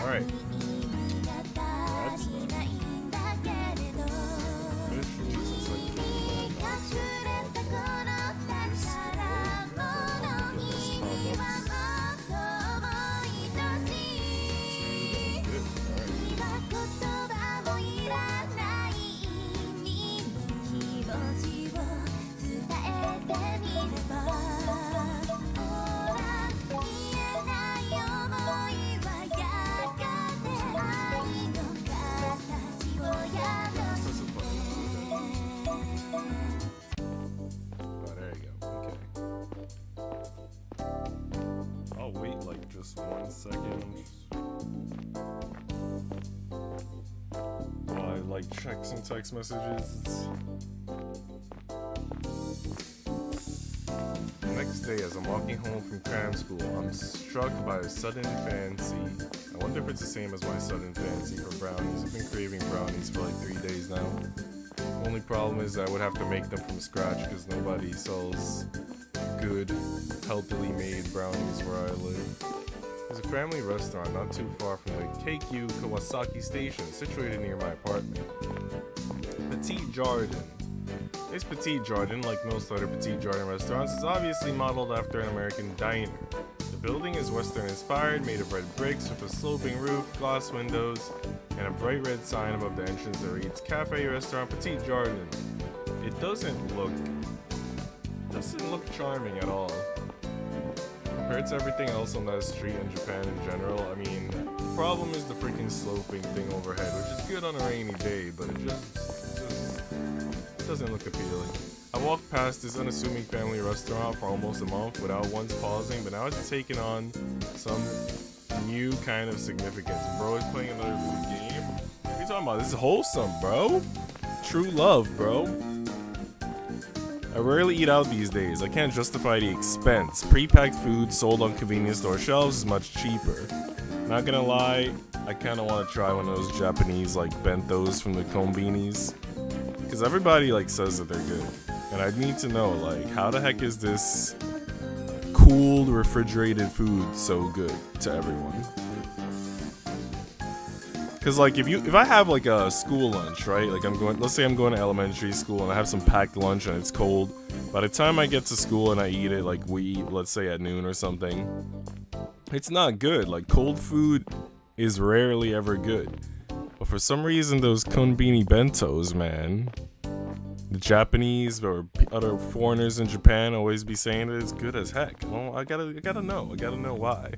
Alright. That's officially since like just 1 second. While I like check some text messages. The next day, as I'm walking home from cram school, I'm struck by a sudden fancy. I wonder if it's the same as my sudden fancy for brownies. I've been craving brownies for like 3 days now. Only problem is I would have to make them from scratch because nobody sells good, healthily made brownies where I live. There's a family restaurant not too far from the Keikyu Kawasaki station, situated near my apartment. Petite Jardin. This Petite Jardin, like most other Petite Jardin restaurants, is obviously modeled after an American diner. The building is Western inspired, made of red bricks with a sloping roof, glass windows, and a bright red sign above the entrance that reads Cafe Restaurant Petite Jardin. It doesn't look charming at all. Compared to everything else on that street in Japan in general, I mean, the problem is the freaking sloping thing overhead, which is good on a rainy day, but it just doesn't look appealing. I walked past this unassuming family restaurant for almost a month without once pausing, but now it's taken on some new kind of significance. Bro is playing another food game. What are you talking about? This is wholesome, bro. True love, bro. I rarely eat out these days. I can't justify the expense. Pre-packed food sold on convenience store shelves is much cheaper. Not gonna lie, I kinda wanna try one of those Japanese like bentos from the konbinis. Cause everybody like says that they're good. And I need to know like how the heck is this cooled refrigerated food so good to everyone? Cause like if I have like a school lunch, right? Like let's say I'm going to elementary school and I have some packed lunch and it's cold. By the time I get to school and I eat it, like we eat, let's say at noon or something, it's not good. Like cold food is rarely ever good. But for some reason, those konbini bentos, man, the Japanese or other foreigners in Japan always be saying that it's good as heck. Well, I gotta know why.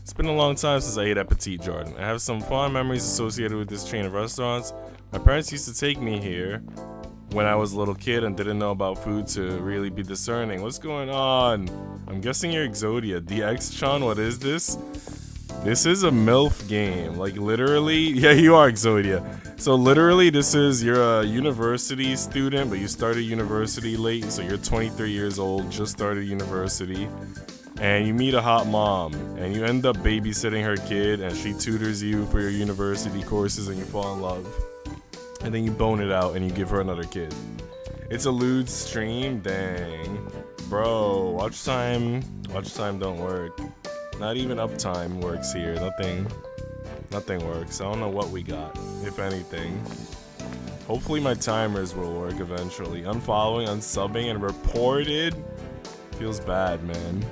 It's been a long time since I ate at Petite Jardin. I have some fond memories associated with this chain of restaurants. My parents used to take me here when I was a little kid and didn't know about food to really be discerning. What's going on? I'm guessing you're Exodia. DX-chan, what is this? This is a Milf game. Like literally, yeah, you are Exodia. So literally this is, you're a university student, but you started university late. So you're 23 years old, just started university. And you meet a hot mom, and you end up babysitting her kid, and she tutors you for your university courses, and you fall in love. And then you bone it out, and you give her another kid. It's a lewd stream? Dang. Bro, watch time don't work. Not even uptime works here. Nothing works. I don't know what we got, if anything. Hopefully my timers will work eventually. Unfollowing, unsubbing, and reported? Feels bad, man.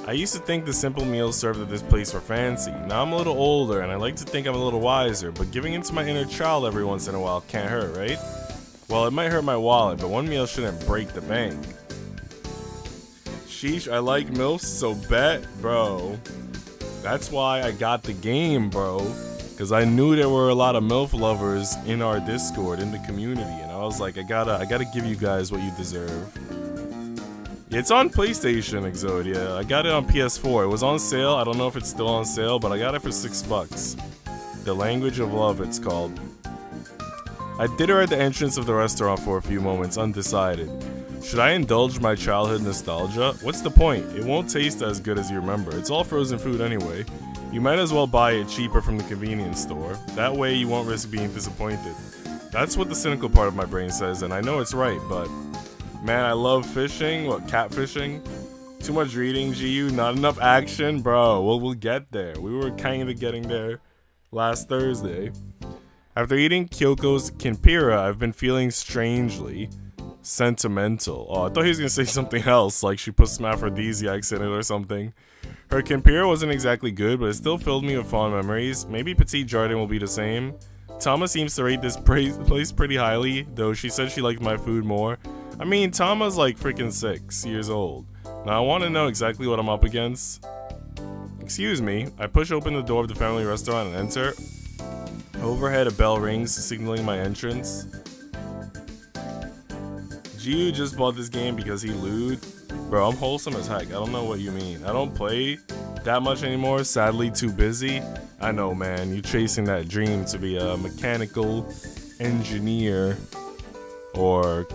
I used to think the simple meals served at this place were fancy. Now I'm a little older and I like to think I'm a little wiser, but giving into my inner child every once in a while can't hurt, right? Well, it might hurt my wallet, but one meal shouldn't break the bank. Sheesh, I like MILFs, so bet, bro. That's why I got the game, bro. Because I knew there were a lot of MILF lovers in our Discord, in the community, and I was like, I gotta give you guys what you deserve. It's on PlayStation, Exodia. I got it on PS4. It was on sale. I don't know if it's still on sale, but I got it for $6. The Language of Love, it's called. I did her at the entrance of the restaurant for a few moments, undecided. Should I indulge my childhood nostalgia? What's the point? It won't taste as good as you remember. It's all frozen food anyway. You might as well buy it cheaper from the convenience store. That way you won't risk being disappointed. That's what the cynical part of my brain says, and I know it's right, but... Man, I love fishing. What, catfishing? Too much reading, Jiyuu, not enough action, bro. We'll get there. We were kind of getting there last Thursday. After eating Kyoko's Kinpira, I've been feeling strangely sentimental. Oh, I thought he was gonna say something else, like she put some aphrodisiacs in it or something. Her Kinpira wasn't exactly good, but it still filled me with fond memories. Maybe Petite Jardin will be the same. Tama seems to rate this place pretty highly, though she said she liked my food more. I mean, Tama's like freaking 6 years old. Now I want to know exactly what I'm up against. Excuse me. I push open the door of the family restaurant and enter. Overhead, a bell rings, signaling my entrance. Jiyuu just bought this game because he lewd. Bro, I'm wholesome as heck. I don't know what you mean. I don't play that much anymore. Sadly, too busy. I know, man. You're chasing that dream to be a mechanical engineer. Or,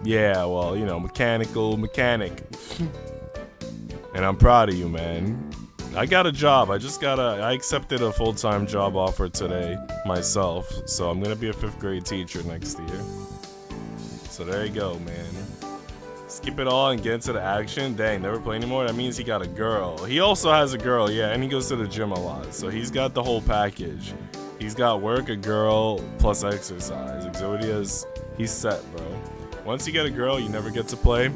yeah, well, you know, mechanic. And I'm proud of you, man. I got a job. I accepted a full-time job offer today myself. So I'm going to be a 5th grade teacher next year. So there you go, man. Skip it all and get into the action. Dang, never play anymore? That means he got a girl. He also has a girl, yeah, and he goes to the gym a lot. So he's got the whole package. He's got work, a girl, plus exercise. Exodia's, he's set, bro. Once you get a girl, you never get to play.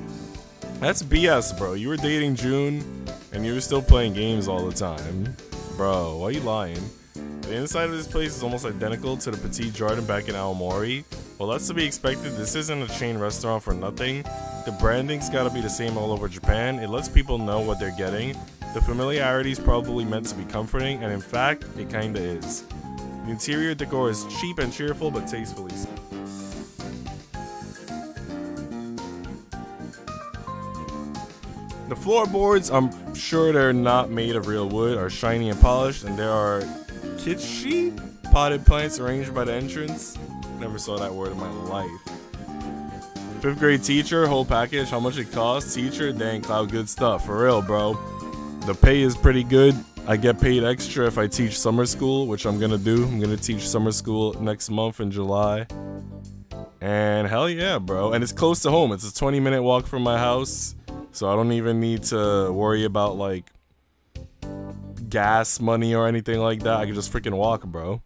That's BS, bro. You were dating June, and you were still playing games all the time. Bro, why are you lying? The inside of this place is almost identical to the Petite Jardin back in Aomori. Well, that's to be expected. This isn't a chain restaurant for nothing. The branding's gotta be the same all over Japan. It lets people know what they're getting. The familiarity is probably meant to be comforting, and in fact, it kinda is. The interior decor is cheap and cheerful, but tastefully so. The floorboards, I'm sure they're not made of real wood, are shiny and polished, and there are kitschy potted plants arranged by the entrance. Never saw that word in my life. 5th grade teacher, whole package, how much it costs? Teacher, dang, Cloud, good stuff. For real, bro. The pay is pretty good. I get paid extra if I teach summer school, which I'm gonna do. I'm gonna teach summer school next month in July. And hell yeah, bro. And it's close to home. It's a 20-minute walk from my house. So I don't even need to worry about, like, gas money or anything like that. I can just freaking walk, bro.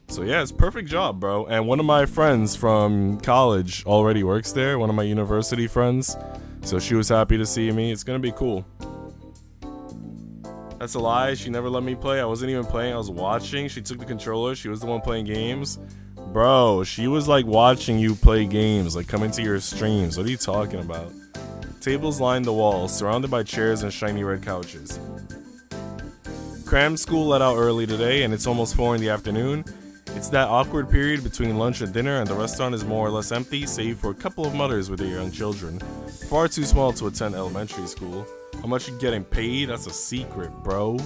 So yeah, it's a perfect job, bro. And one of my friends from college already works there. One of my university friends. So she was happy to see me. It's gonna be cool. That's a lie. She never let me play. I wasn't even playing. I was watching. She took the controller. She was the one playing games. Bro, she was like watching you play games. Like coming to your streams. What are you talking about? Tables line the walls, surrounded by chairs and shiny red couches. Cram school let out early today, and it's almost 4 in the afternoon. It's that awkward period between lunch and dinner, and the restaurant is more or less empty, save for a couple of mothers with their young children. Far too small to attend elementary school. How much you getting paid? That's a secret, bro.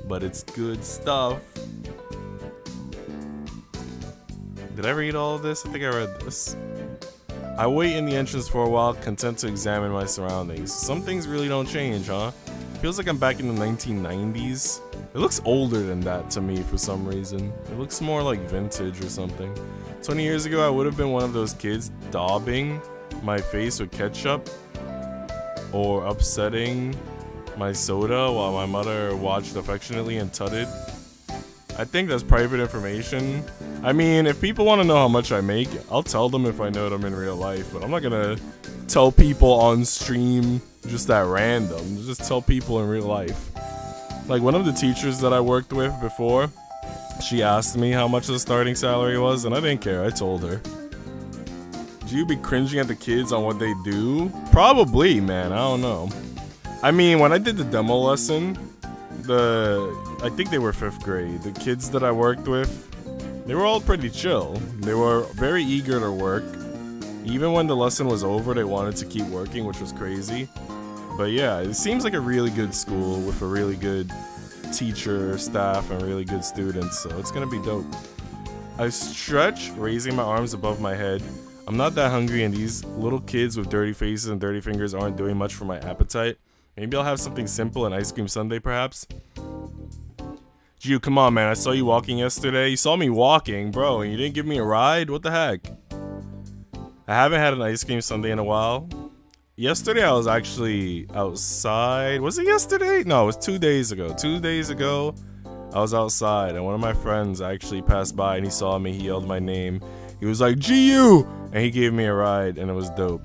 But it's good stuff. Did I read all of this? I think I read this. I wait in the entrance for a while, content to examine my surroundings. Some things really don't change, huh? Feels like I'm back in the 1990s. It looks older than that to me for some reason. It looks more like vintage or something. 20 years ago, I would have been one of those kids daubing my face with ketchup or upsetting my soda while my mother watched affectionately and tutted. I think that's private information. I mean, if people want to know how much I make, I'll tell them if I know them in real life, but I'm not gonna tell people on stream just at random. Just tell people in real life. Like one of the teachers that I worked with before, she asked me how much the starting salary was, and I didn't care. I told her. Do you be cringing at the kids on what they do? Probably, man. I don't know. I mean, when I did the demo lesson, I think they were 5th grade. The kids that I worked with, they were all pretty chill. They were very eager to work. Even when the lesson was over, they wanted to keep working, which was crazy. But yeah, it seems like a really good school with a really good teacher, staff, and really good students. So it's gonna be dope. I stretch, raising my arms above my head. I'm not that hungry, and these little kids with dirty faces and dirty fingers aren't doing much for my appetite. Maybe I'll have something simple, an ice cream sundae perhaps. Jiyuu, come on, man. I saw you walking yesterday. You saw me walking, bro, and you didn't give me a ride? What the heck? I haven't had an ice cream sundae in a while. Yesterday I was actually outside. Was it yesterday? No, it was 2 days ago. 2 days ago, I was outside and one of my friends actually passed by and he saw me. He yelled my name. He was like, Jiyuu! And he gave me a ride and it was dope.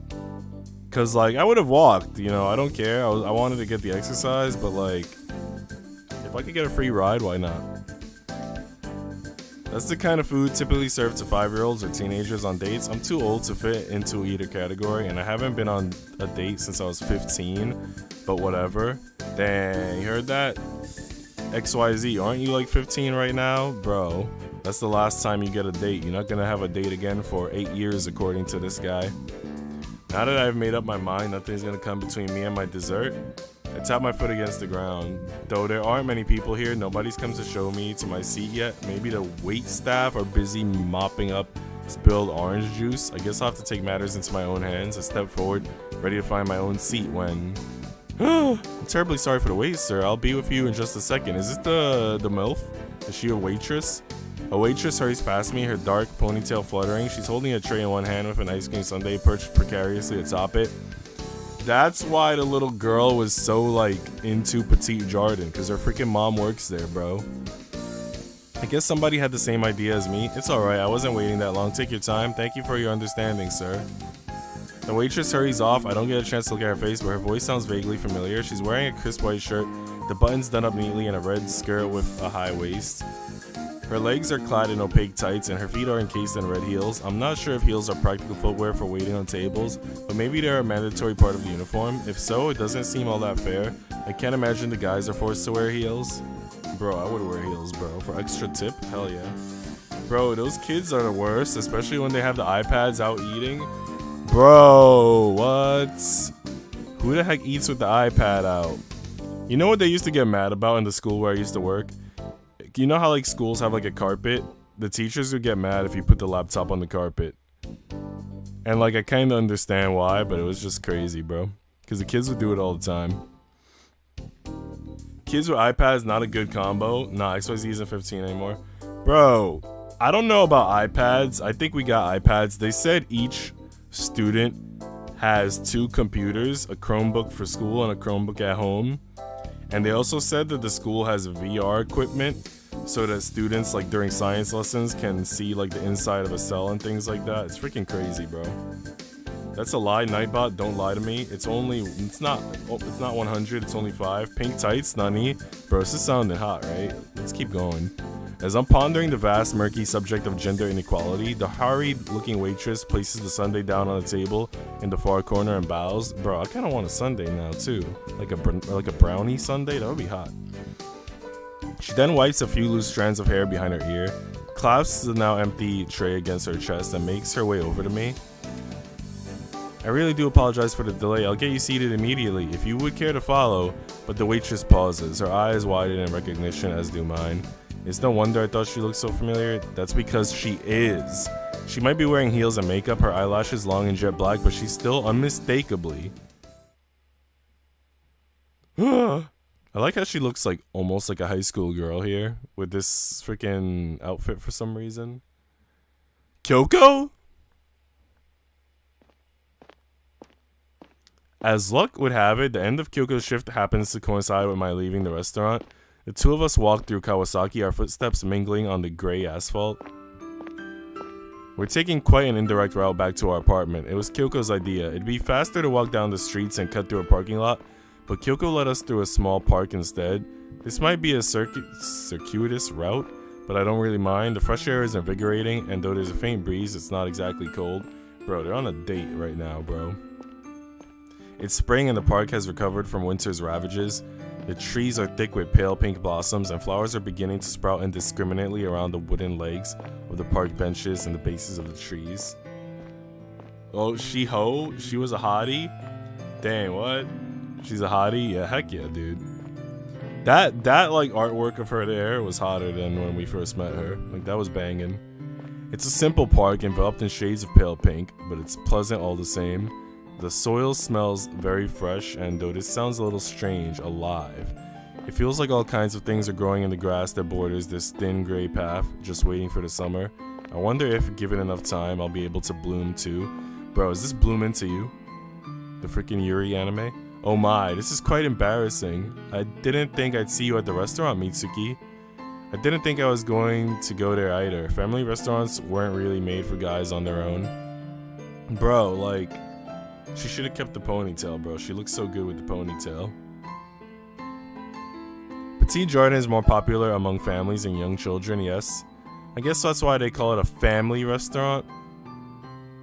Cause like I would have walked, you know, I don't care. I wanted to get the exercise, but like if I could get a free ride, why not? That's the kind of food typically served to 5-year-olds or teenagers on dates. I'm too old to fit into either category, and I haven't been on a date since I was 15, but whatever. Dang, you heard that? XYZ, aren't you like 15 right now? Bro, that's the last time you get a date. You're not gonna have a date again for 8 years, according to this guy. Now that I've made up my mind, nothing's gonna come between me and my dessert. I tap my foot against the ground. Though there aren't many people here, nobody's come to show me to my seat yet. Maybe the wait staff are busy mopping up spilled orange juice. I guess I'll have to take matters into my own hands. I step forward, ready to find my own seat when... I'm terribly sorry for the wait, sir. I'll be with you in just a second. Is this the Milf? Is she a waitress? A waitress hurries past me, her dark ponytail fluttering. She's holding a tray in one hand with an ice cream sundae perched precariously atop it. That's why the little girl was so, like, into Petite Jardin, because her freaking mom works there, bro. I guess somebody had the same idea as me. It's alright, I wasn't waiting that long. Take your time. Thank you for your understanding, sir. The waitress hurries off. I don't get a chance to look at her face, but her voice sounds vaguely familiar. She's wearing a crisp white shirt, the buttons done up neatly, and a red skirt with a high waist. Her legs are clad in opaque tights and her feet are encased in red heels. I'm not sure if heels are practical footwear for waiting on tables, but maybe they're a mandatory part of the uniform. If so, it doesn't seem all that fair. I can't imagine the guys are forced to wear heels. Bro, I would wear heels, bro. For extra tip? Hell yeah. Bro, those kids are the worst, especially when they have the iPads out eating. Bro, what? Who the heck eats with the iPad out? You know what they used to get mad about in the school where I used to work? You know how like schools have like a carpet? The teachers would get mad if you put the laptop on the carpet. And like I kind of understand why, but it was just crazy, bro. Because the kids would do it all the time. Kids with iPads, not a good combo. Nah, XYZ isn't 15 anymore. Bro, I don't know about iPads. I think we got iPads. They said each student has 2 computers, a Chromebook for school and a Chromebook at home. And they also said that the school has VR equipment so that students like during science lessons can see like the inside of a cell and things like that. It's freaking crazy, bro. That's a lie, Nightbot. Don't lie to me. It's not 100. It's only 5. Pink tights, nani. Bro, this is sounding hot, right? Let's keep going. As I'm pondering the vast, murky subject of gender inequality, the harried-looking waitress places the sundae down on the table in the far corner and bows. Bro, I kind of want a sundae now too, like a brownie sundae. That would be hot. She then wipes a few loose strands of hair behind her ear, clasps the now empty tray against her chest, and makes her way over to me. I really do apologize for the delay. I'll get you seated immediately if you would care to follow. But the waitress pauses, her eyes widen in recognition, as do mine. It's no wonder I thought she looked so familiar. That's because she is. She might be wearing heels and makeup, her eyelashes long and jet black, but she's still unmistakably. I like how she looks like almost like a high school girl here with this freaking outfit for some reason. Kyoko? As luck would have it, the end of Kyoko's shift happens to coincide with my leaving the restaurant. The two of us walk through Kawasaki, our footsteps mingling on the gray asphalt. We're taking quite an indirect route back to our apartment. It was Kyoko's idea. It'd be faster to walk down the streets and cut through a parking lot, but Kyoko led us through a small park instead. This might be a circuitous route, but I don't really mind. The fresh air is invigorating, and though there's a faint breeze, it's not exactly cold. Bro, they're on a date right now, bro. It's spring and the park has recovered from winter's ravages. The trees are thick with pale pink blossoms and flowers are beginning to sprout indiscriminately around the wooden legs of the park benches and the bases of the trees. Oh, she was a hottie? Dang, what? She's a hottie? Yeah, heck yeah, dude. That like artwork of her there was hotter than when we first met her. Like that was banging. It's a simple park enveloped in shades of pale pink, but it's pleasant all the same. The soil smells very fresh, and though this sounds a little strange, alive. It feels like all kinds of things are growing in the grass that borders this thin gray path, just waiting for the summer. I wonder if, given enough time, I'll be able to bloom too. Bro, is this bloom into you? The freaking Yuri anime? Oh my, this is quite embarrassing. I didn't think I'd see you at the restaurant, Mitsuki. I didn't think I was going to go there either. Family restaurants weren't really made for guys on their own. Bro, like, she should have kept the ponytail, bro. She looks so good with the ponytail. Petite Jardin is more popular among families and young children, yes. I guess that's why they call it a family restaurant.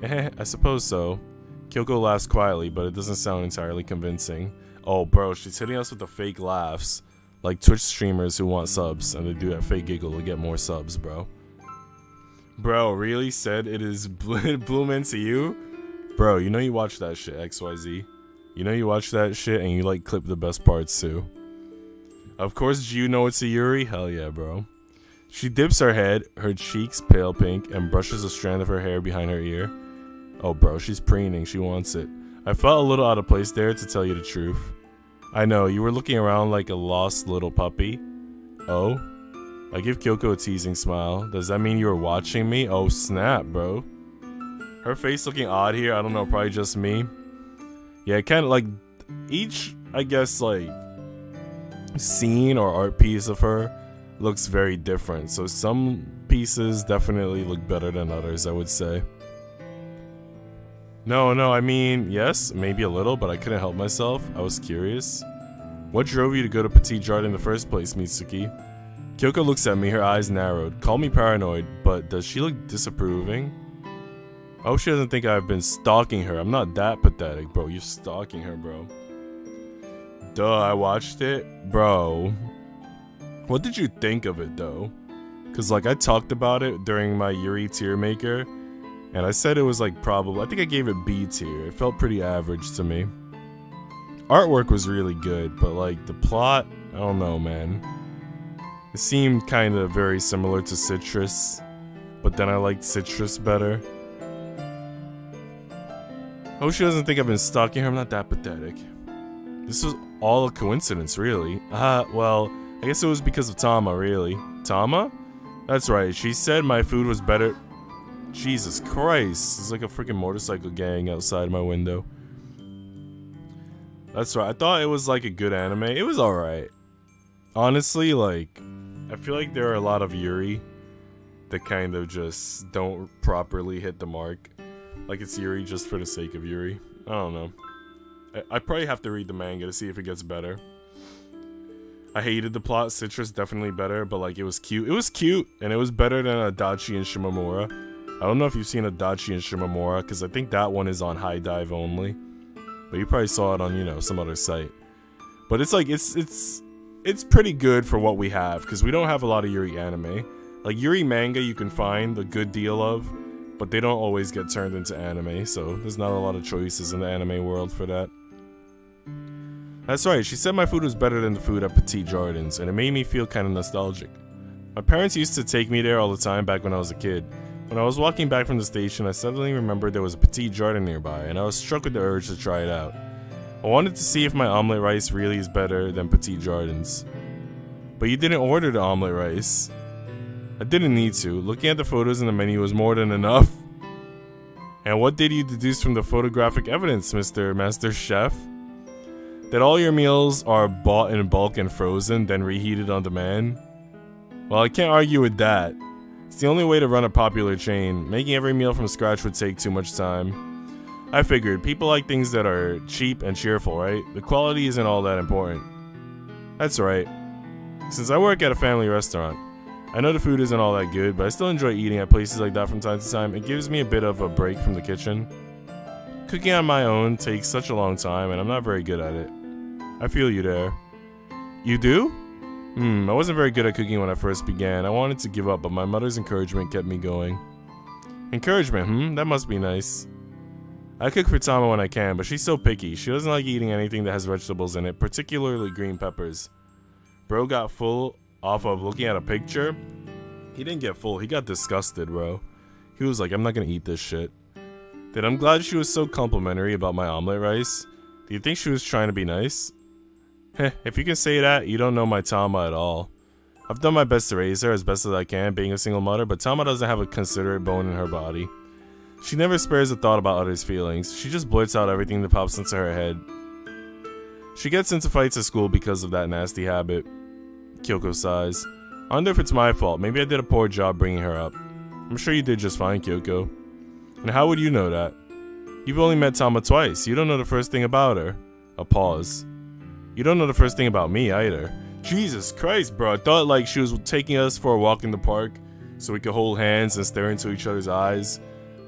I suppose so. Kyoko laughs quietly, but it doesn't sound entirely convincing. Oh, bro, she's hitting us with the fake laughs. Like Twitch streamers who want subs, and they do that fake giggle to get more subs, bro. Bro, really said it is bloom into you? Bro, you know you watch that shit, XYZ. You know you watch that shit, and you like clip the best parts too. Of course, Jiyuu know it's a Yuri? Hell yeah, bro. She dips her head, her cheeks pale pink, and brushes a strand of her hair behind her ear. Oh, bro, she's preening. She wants it. I felt a little out of place there, to tell you the truth. I know, you were looking around like a lost little puppy. Oh? I give Kyoko a teasing smile. Does that mean you were watching me? Oh, snap, bro. Her face looking odd here. I don't know, probably just me. Yeah, kind of like each, I guess, like, scene or art piece of her looks very different. So some pieces definitely look better than others, I would say. No, I mean, yes, maybe a little, but I couldn't help myself. I was curious. What drove you to go to Petite Jardin in the first place, Mitsuki? Kyoko looks at me, her eyes narrowed. Call me paranoid, but does she look disapproving? I hope she doesn't think I've been stalking her. I'm not that pathetic, bro. You're stalking her, bro. Duh, I watched it. Bro. What did you think of it, though? Because, like, I talked about it during my Yuri tier maker. And I said it was like probably, I think I gave it B tier. It felt pretty average to me. Artwork was really good, but like the plot, I don't know, man. It seemed kind of very similar to Citrus, but then I liked Citrus better. I hope she doesn't think I've been stalking her. I'm not that pathetic. This was all a coincidence, really. Well, I guess it was because of Tama, really. Tama? That's right, she said my food was better. Jesus Christ, it's like a freaking motorcycle gang outside my window. That's right, I thought it was like a good anime. It was alright. Honestly, like, I feel like there are a lot of Yuri that kind of just don't properly hit the mark. Like it's Yuri just for the sake of Yuri. I don't know. I probably have to read the manga to see if it gets better. I hated the plot. Citrus definitely better, but like it was cute. It was cute, and it was better than Adachi and Shimamura. I don't know if you've seen Adachi and Shimamura, because I think that one is on High Dive only. But you probably saw it on, you know, some other site. But it's like, it's pretty good for what we have, because we don't have a lot of Yuri anime. Like, Yuri manga you can find a good deal of, but they don't always get turned into anime, so there's not a lot of choices in the anime world for that. That's right, she said my food was better than the food at Petite Jardins, and it made me feel kind of nostalgic. My parents used to take me there all the time back when I was a kid. When I was walking back from the station, I suddenly remembered there was a Petite Jardin nearby, and I was struck with the urge to try it out. I wanted to see if my omelette rice really is better than Petite Jardin's. But you didn't order the omelette rice. I didn't need to. Looking at the photos in the menu was more than enough. And what did you deduce from the photographic evidence, Mr. Master Chef? That all your meals are bought in bulk and frozen, then reheated on demand? Well, I can't argue with that. It's the only way to run a popular chain. Making every meal from scratch would take too much time. I figured, people like things that are cheap and cheerful, right? The quality isn't all that important. That's right. Since I work at a family restaurant, I know the food isn't all that good, but I still enjoy eating at places like that from time to time. It gives me a bit of a break from the kitchen. Cooking on my own takes such a long time, and I'm not very good at it. I feel you there. You do? I wasn't very good at cooking when I first began. I wanted to give up, but my mother's encouragement kept me going. Encouragement, that must be nice. I cook for Tama when I can, but she's so picky. She doesn't like eating anything that has vegetables in it, particularly green peppers. Bro got full off of looking at a picture. He didn't get full, he got disgusted, bro. He was like, I'm not gonna eat this shit. Then I'm glad she was so complimentary about my omelet rice. Do you think she was trying to be nice? Heh, if you can say that, you don't know my Tama at all. I've done my best to raise her as best as I can, being a single mother, but Tama doesn't have a considerate bone in her body. She never spares a thought about others' feelings. She just blurts out everything that pops into her head. She gets into fights at school because of that nasty habit. Kyoko sighs. I wonder if it's my fault. Maybe I did a poor job bringing her up. I'm sure you did just fine, Kyoko. And how would you know that? You've only met Tama twice. You don't know the first thing about her. A pause. You don't know the first thing about me either. Jesus Christ, bro. I thought like she was taking us for a walk in the park so we could hold hands and stare into each other's eyes.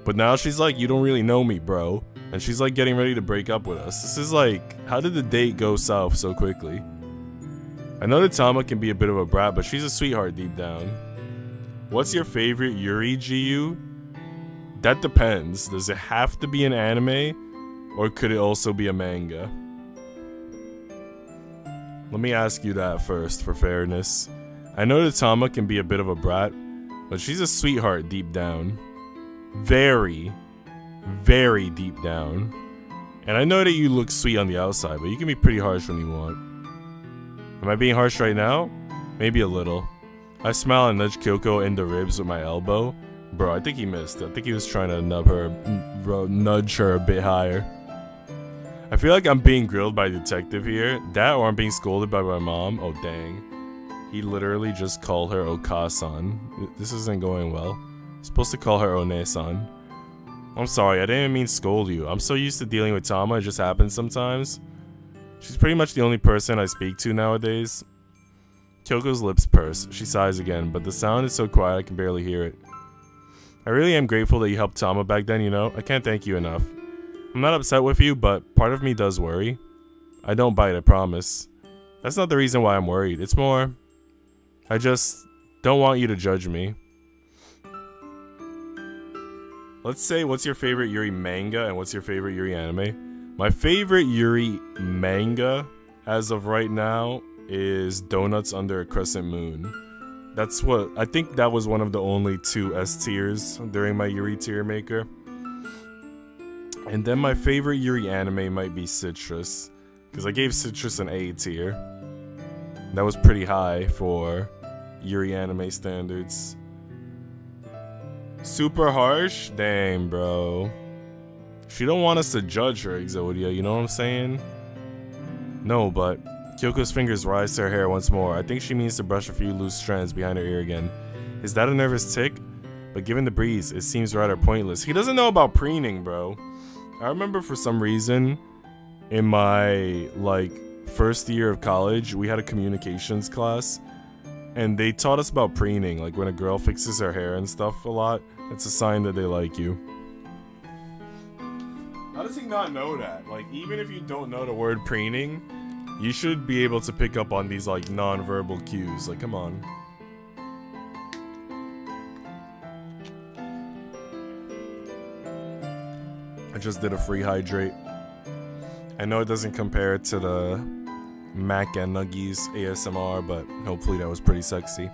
But now she's like, you don't really know me, bro. And she's like getting ready to break up with us. This is like, how did the date go south so quickly? I know that Tama can be a bit of a brat, but she's a sweetheart deep down. What's your favorite Yuri, Jiyuu? That depends. Does it have to be an anime? Or could it also be a manga? Let me ask you that first, for fairness. I know that Tama can be a bit of a brat, but she's a sweetheart deep down. Very, very deep down. And I know that you look sweet on the outside, but you can be pretty harsh when you want. Am I being harsh right now? Maybe a little. I smile and nudge Kyoko in the ribs with my elbow. Bro, I think he missed. I think he was trying to nudge her a bit higher. I feel like I'm being grilled by a detective here. That or I'm being scolded by my mom. Oh, dang. He literally just called her Okasan. This isn't going well. I'm supposed to call her One-san. I'm sorry, I didn't mean scold you. I'm so used to dealing with Tama, it just happens sometimes. She's pretty much the only person I speak to nowadays. Kyoko's lips purse. She sighs again, but the sound is so quiet I can barely hear it. I really am grateful that you helped Tama back then, you know? I can't thank you enough. I'm not upset with you, but part of me does worry. I don't bite, I promise. That's not the reason why I'm worried. It's more, I just don't want you to judge me. Let's say, what's your favorite Yuri manga and what's your favorite Yuri anime? My favorite Yuri manga, as of right now, is Donuts Under a Crescent Moon. That's what, I think that was one of the only 2 S tiers during my Yuri tier maker. And then my favorite Yuri anime might be Citrus, because I gave Citrus an A tier. That was pretty high for Yuri anime standards. Super harsh? Dang, bro. She don't want us to judge her, Exodia, you know what I'm saying? No, but Kyoko's fingers rise to her hair once more. I think she means to brush a few loose strands behind her ear again. Is that a nervous tick? But given the breeze, it seems rather pointless. He doesn't know about preening, bro. I remember for some reason, in my, like, first year of college, we had a communications class. And they taught us about preening, like when a girl fixes her hair and stuff a lot, it's a sign that they like you. How does he not know that? Like, even if you don't know the word preening, you should be able to pick up on these, like, non-verbal cues. Like, come on. I just did a free hydrate. I know it doesn't compare to the Mac and Nuggies ASMR, but hopefully that was pretty sexy.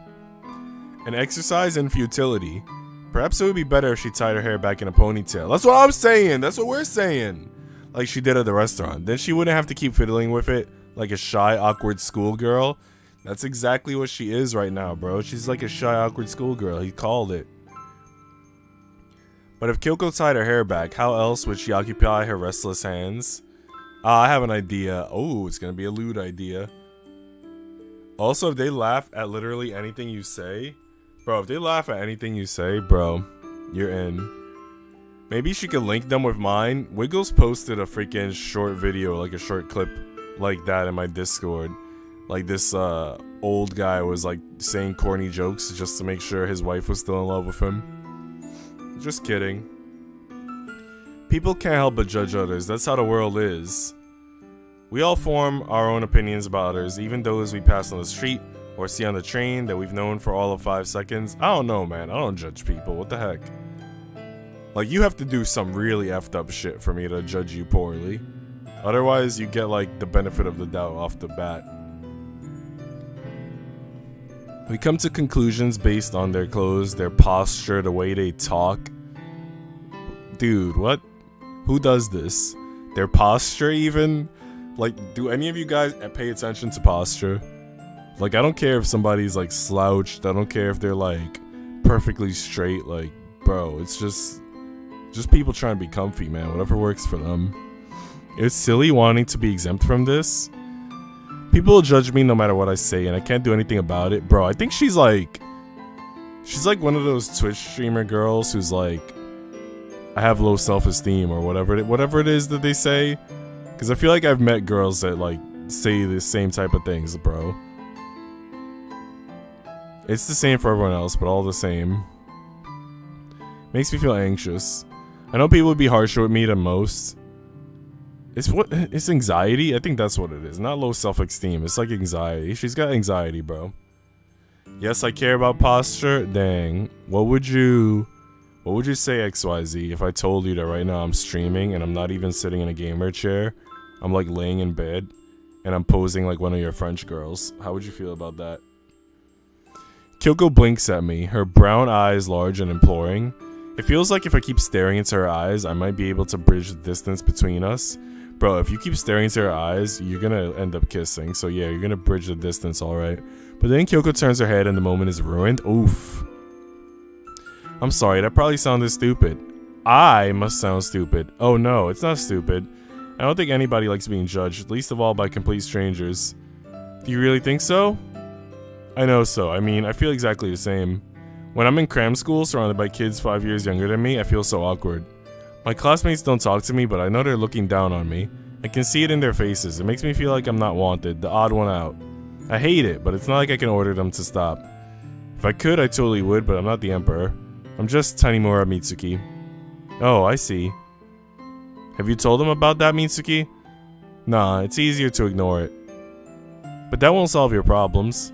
An exercise in futility. Perhaps it would be better if she tied her hair back in a ponytail. That's what I'm saying. That's what we're saying. Like she did at the restaurant. Then she wouldn't have to keep fiddling with it like a shy, awkward schoolgirl. That's exactly what she is right now, bro. She's like a shy, awkward schoolgirl. He called it. But if Kyoko tied her hair back, how else would she occupy her restless hands? I have an idea. Oh, it's gonna be a lewd idea. Also, if they laugh at literally anything you say, bro, if they laugh at anything you say, bro, you're in. Maybe she could link them with mine. Wiggles posted a freaking short video, like a short clip like that in my Discord. Like this old guy was like saying corny jokes just to make sure his wife was still in love with him. Just kidding. People can't help but judge others. That's how the world is. We all form our own opinions about others, even those we pass on the street or see on the train that we've known for all of 5 seconds. I don't know, man. I don't judge people. What the heck? Like, you have to do some really effed up shit for me to judge you poorly. Otherwise, you get, like, the benefit of the doubt off the bat. We come to conclusions based on their clothes, their posture, the way they talk. Dude, what? Who does this? Their posture, even? Like, do any of you guys pay attention to posture? Like, I don't care if somebody's, like, slouched. I don't care if they're, like, perfectly straight. Like, bro, it's just... Just people trying to be comfy, man. Whatever works for them. It's silly wanting to be exempt from this. People will judge me no matter what I say, and I can't do anything about it. Bro, I think she's like one of those Twitch streamer girls who's like, I have low self-esteem or whatever it is that they say. Because I feel like I've met girls that like say the same type of things, bro. It's the same for everyone else, but all the same. Makes me feel anxious. I know people would be harsher with me than most. It's anxiety? I think that's what it is. Not low self-esteem. It's like anxiety. She's got anxiety, bro. Yes, I care about posture. Dang. What would you say, XYZ, if I told you that right now I'm streaming and I'm not even sitting in a gamer chair? I'm like laying in bed and I'm posing like one of your French girls. How would you feel about that? Kyoko blinks at me, her brown eyes large and imploring. It feels like if I keep staring into her eyes, I might be able to bridge the distance between us. Bro, if you keep staring into her eyes, you're gonna end up kissing. So yeah, you're gonna bridge the distance, alright. But then Kyoko turns her head and the moment is ruined. Oof. I'm sorry, that probably sounded stupid. I must sound stupid. Oh no, it's not stupid. I don't think anybody likes being judged, least of all by complete strangers. Do you really think so? I know so. I mean, I feel exactly the same. When I'm in cram school, surrounded by kids 5 years younger than me, I feel so awkward. My classmates don't talk to me, but I know they're looking down on me. I can see it in their faces. It makes me feel like I'm not wanted, the odd one out. I hate it, but it's not like I can order them to stop. If I could, I totally would, but I'm not the emperor. I'm just Tanimura Mitsuki. Oh, I see. Have you told them about that, Mitsuki? Nah, it's easier to ignore it. But that won't solve your problems.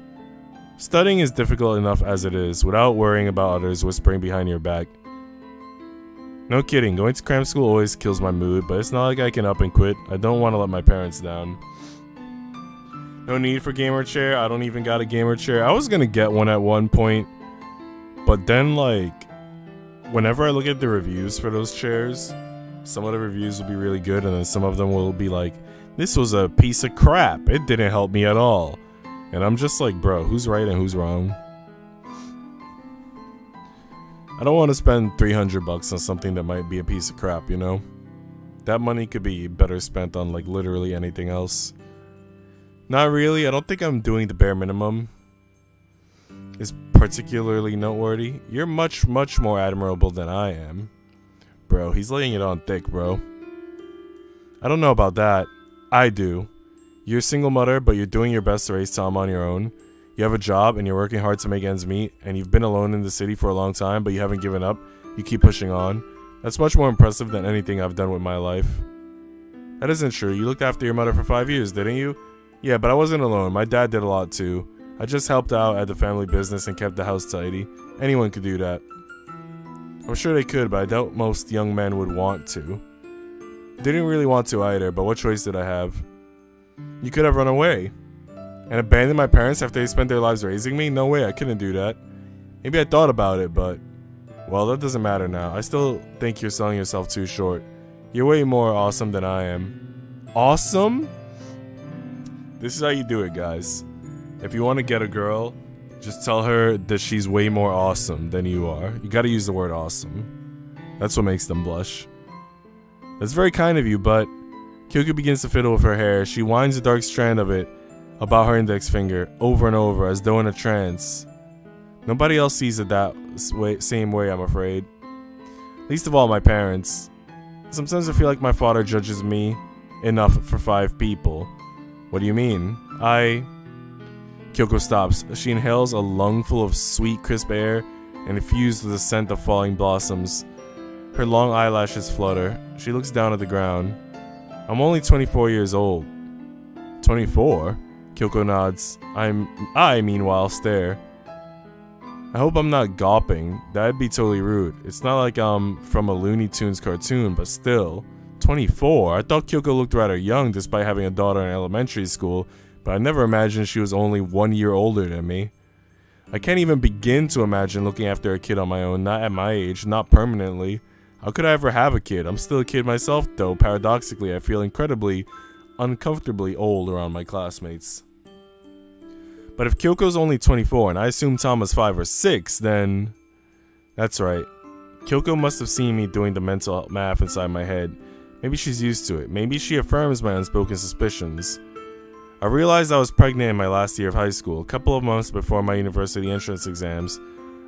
Studying is difficult enough as it is, without worrying about others whispering behind your back. No kidding, going to cram school always kills my mood, but it's not like I can up and quit. I don't want to let my parents down. No need for gamer chair, I don't even got a gamer chair. I was gonna get one at one point, but then like, whenever I look at the reviews for those chairs, some of the reviews will be really good and then some of them will be like, this was a piece of crap, it didn't help me at all. And I'm just like, bro, who's right and who's wrong? I don't want to spend $300 on something that might be a piece of crap, you know? That money could be better spent on like literally anything else. Not really, I don't think I'm doing the bare minimum. It's particularly noteworthy. You're much, much more admirable than I am. Bro, he's laying it on thick, bro. I don't know about that. I do. You're a single mother, but you're doing your best to raise Tom on your own. You have a job, and you're working hard to make ends meet, and you've been alone in the city for a long time, but you haven't given up. You keep pushing on. That's much more impressive than anything I've done with my life. That isn't true. You looked after your mother for 5 years, didn't you? Yeah, but I wasn't alone. My dad did a lot too. I just helped out at the family business and kept the house tidy. Anyone could do that. I'm sure they could, but I doubt most young men would want to. Didn't really want to either, but what choice did I have? You could have run away. And abandon my parents after they spent their lives raising me? No way, I couldn't do that. Maybe I thought about it, but... well, that doesn't matter now. I still think you're selling yourself too short. You're way more awesome than I am. Awesome? This is how you do it, guys. If you want to get a girl, just tell her that she's way more awesome than you are. You gotta use the word awesome. That's what makes them blush. That's very kind of you, but... Kyoko begins to fiddle with her hair. She winds a dark strand of it about her index finger, over and over, as though in a trance. Nobody else sees it that same way, I'm afraid. Least of all my parents. Sometimes I feel like my father judges me enough for 5 people. What do you mean? Kyoko stops. She inhales a lungful of sweet, crisp air and infused with the scent of falling blossoms. Her long eyelashes flutter. She looks down at the ground. I'm only 24 years old. 24? Kyoko nods. I meanwhile stare. I hope I'm not gawping. That'd be totally rude. It's not like I'm from a Looney Tunes cartoon, but still. 24? I thought Kyoko looked rather young despite having a daughter in elementary school, but I never imagined she was only 1 year older than me. I can't even begin to imagine looking after a kid on my own, not at my age, not permanently. How could I ever have a kid? I'm still a kid myself, though. Paradoxically, I feel incredibly, uncomfortably old around my classmates. But if Kyoko's only 24 and I assume Tom was 5 or 6, then... That's right. Kyoko must have seen me doing the mental math inside my head. Maybe she's used to it. Maybe she affirms my unspoken suspicions. I realized I was pregnant in my last year of high school, a couple of months before my university entrance exams.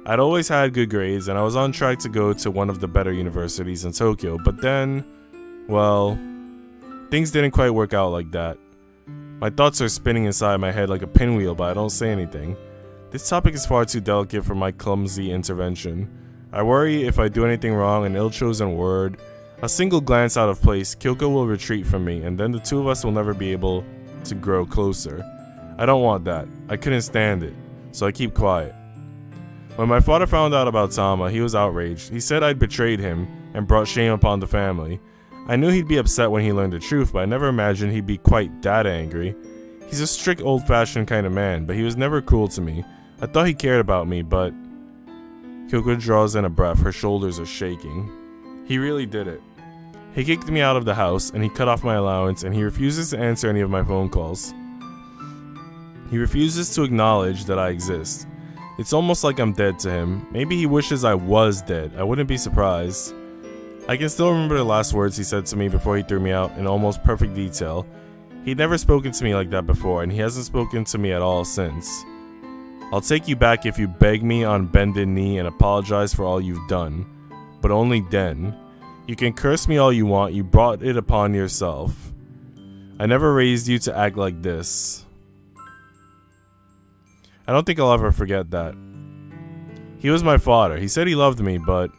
I'd always had good grades, and I was on track to go to one of the better universities in Tokyo, but then, well, things didn't quite work out like that. My thoughts are spinning inside my head like a pinwheel, but I don't say anything. This topic is far too delicate for my clumsy intervention. I worry if I do anything wrong, an ill-chosen word, a single glance out of place, Kyoko will retreat from me, and then the two of us will never be able to grow closer. I don't want that. I couldn't stand it, so I keep quiet. When my father found out about Tama, he was outraged. He said I'd betrayed him and brought shame upon the family. I knew he'd be upset when he learned the truth, but I never imagined he'd be quite that angry. He's a strict, old-fashioned kind of man, but he was never cruel to me. I thought he cared about me, but... Kyoko draws in a breath. Her shoulders are shaking. He really did it. He kicked me out of the house, and he cut off my allowance, and he refuses to answer any of my phone calls. He refuses to acknowledge that I exist. It's almost like I'm dead to him. Maybe he wishes I was dead. I wouldn't be surprised. I can still remember the last words he said to me before he threw me out in almost perfect detail. He'd never spoken to me like that before, and he hasn't spoken to me at all since. I'll take you back if you beg me on bended knee and apologize for all you've done. But only then. You can curse me all you want, you brought it upon yourself. I never raised you to act like this. I don't think I'll ever forget that. He was my father. He said he loved me, but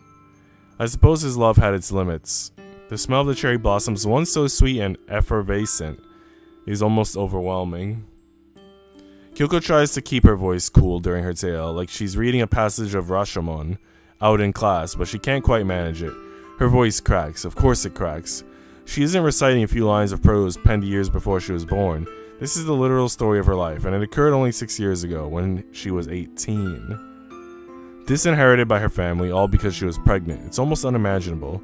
I suppose his love had its limits. The smell of the cherry blossoms, once so sweet and effervescent, is almost overwhelming. Kyoko tries to keep her voice cool during her tale, like she's reading a passage of Rashomon out in class, but she can't quite manage it. Her voice cracks. Of course it cracks. She isn't reciting a few lines of prose penned years before she was born. This is the literal story of her life, and it occurred only 6 years ago, when she was 18. Disinherited by her family, all because she was pregnant. It's almost unimaginable.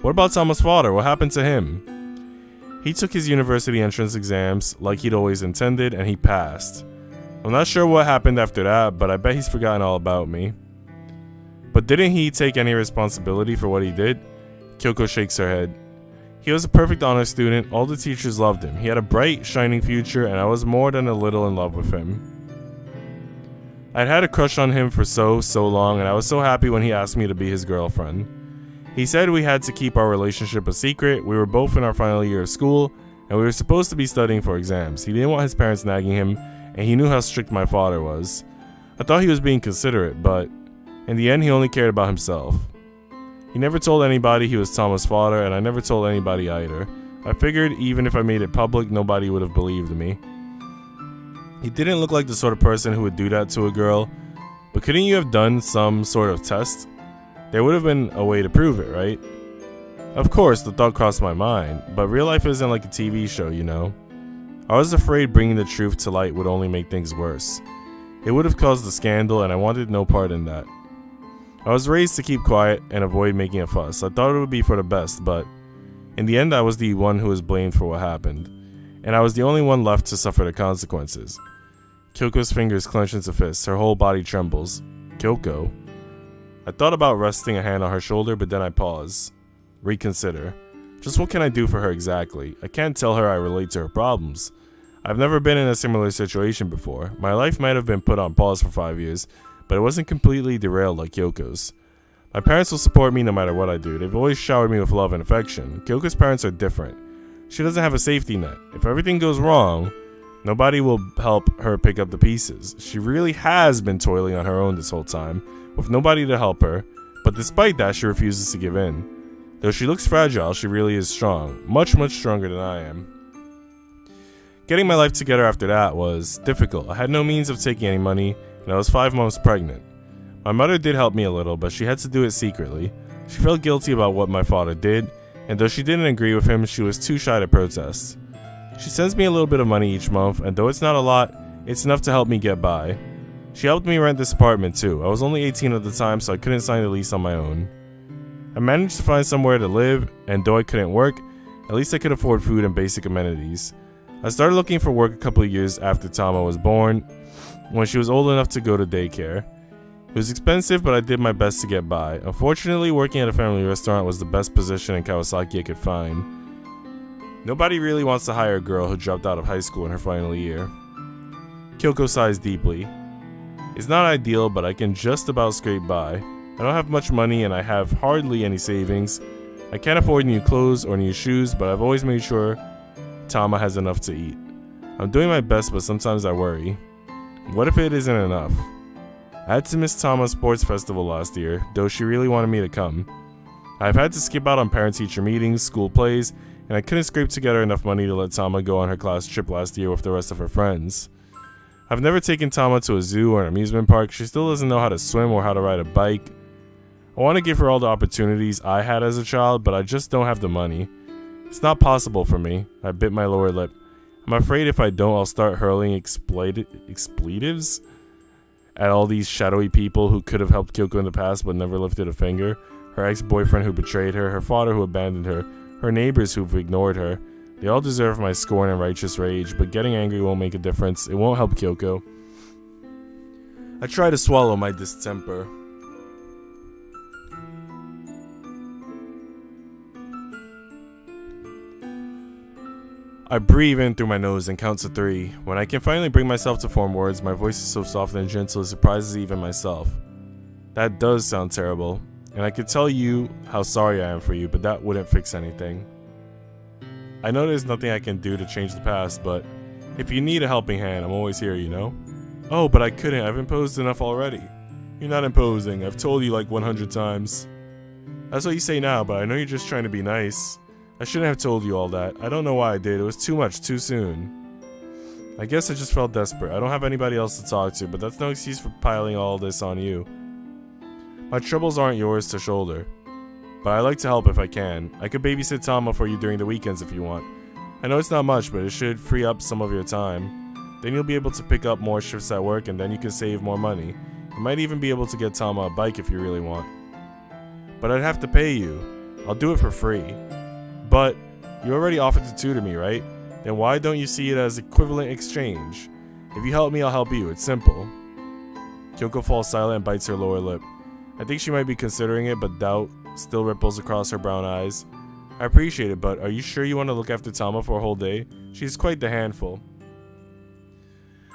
What about Tama's father? What happened to him? He took his university entrance exams like he'd always intended, and he passed. I'm not sure what happened after that, but I bet he's forgotten all about me. But didn't he take any responsibility for what he did? Kyoko shakes her head. He was a perfect honor student. All the teachers loved him. He had a bright, shining future, and I was more than a little in love with him. I'd had a crush on him for so long, and I was so happy when he asked me to be his girlfriend. He said we had to keep our relationship a secret. We were both in our final year of school, and we were supposed to be studying for exams. He didn't want his parents nagging him, and he knew how strict my father was. I thought he was being considerate, but in the end, he only cared about himself. He never told anybody he was Tama's father, and I never told anybody either. I figured even if I made it public, nobody would have believed me. He didn't look like the sort of person who would do that to a girl, but couldn't you have done some sort of test? There would have been a way to prove it, right? Of course, the thought crossed my mind, but real life isn't like a TV show, you know? I was afraid bringing the truth to light would only make things worse. It would have caused a scandal, and I wanted no part in that. I was raised to keep quiet and avoid making a fuss. I thought it would be for the best, but in the end I was the one who was blamed for what happened, and I was the only one left to suffer the consequences. Kyoko's fingers clench into fists. Her whole body trembles. Kyoko? I thought about resting a hand on her shoulder, but then I pause. Reconsider. Just what can I do for her exactly? I can't tell her I relate to her problems. I've never been in a similar situation before. My life might have been put on pause for 5 years, but it wasn't completely derailed like Kyoko's. My parents will support me no matter what I do. They've always showered me with love and affection. Kyoko's parents are different. She doesn't have a safety net. If everything goes wrong, nobody will help her pick up the pieces. She really has been toiling on her own this whole time, with nobody to help her, but despite that, she refuses to give in. Though she looks fragile, she really is strong. Much stronger than I am. Getting my life together after that was difficult. I had no means of taking any money, and I was 5 months pregnant. My mother did help me a little, but she had to do it secretly. She felt guilty about what my father did, and though she didn't agree with him, she was too shy to protest. She sends me a little bit of money each month, and though it's not a lot, it's enough to help me get by. She helped me rent this apartment too. I was only 18 at the time, so I couldn't sign the lease on my own. I managed to find somewhere to live, and though I couldn't work, at least I could afford food and basic amenities. I started looking for work a couple of years after Tama was born, when she was old enough to go to daycare. It was expensive, but I did my best to get by. Unfortunately, working at a family restaurant was the best position in Kawasaki I could find. Nobody really wants to hire a girl who dropped out of high school in her final year. Kyoko sighs deeply. It's not ideal, but I can just about scrape by. I don't have much money and I have hardly any savings. I can't afford new clothes or new shoes, but I've always made sure Tama has enough to eat. I'm doing my best, but sometimes I worry. What if it isn't enough? I had to miss Tama's sports festival last year, though she really wanted me to come. I've had to skip out on parent-teacher meetings, school plays, and I couldn't scrape together enough money to let Tama go on her class trip last year with the rest of her friends. I've never taken Tama to a zoo or an amusement park. She still doesn't know how to swim or how to ride a bike. I want to give her all the opportunities I had as a child, but I just don't have the money. It's not possible for me. I bit my lower lip. I'm afraid if I don't, I'll start hurling expletives at all these shadowy people who could have helped Kyoko in the past but never lifted a finger. Her ex-boyfriend who betrayed her, her father who abandoned her neighbors who've ignored her. They all deserve my scorn and righteous rage, but getting angry won't make a difference. It won't help Kyoko. I try to swallow my distemper. I breathe in through my nose and count to 3. When I can finally bring myself to form words, my voice is so soft and gentle it surprises even myself. That does sound terrible, and I could tell you how sorry I am for you, but that wouldn't fix anything. I know there's nothing I can do to change the past, but if you need a helping hand, I'm always here, you know? Oh, but I couldn't. I've imposed enough already. You're not imposing. I've told you like 100 times. That's what you say now, but I know you're just trying to be nice. I shouldn't have told you all that. I don't know why I did. It was too much, too soon. I guess I just felt desperate. I don't have anybody else to talk to, but that's no excuse for piling all this on you. My troubles aren't yours to shoulder, but I like to help if I can. I could babysit Tama for you during the weekends if you want. I know it's not much, but it should free up some of your time. Then you'll be able to pick up more shifts at work, and then you can save more money. You might even be able to get Tama a bike if you really want. But I'd have to pay you. I'll do it for free. But you already offered to tutor me, right? Then why don't you see it as equivalent exchange? If you help me, I'll help you. It's simple. Kyoko falls silent and bites her lower lip. I think she might be considering it, but doubt still ripples across her brown eyes. I appreciate it, but are you sure you want to look after Tama for a whole day? She's quite the handful.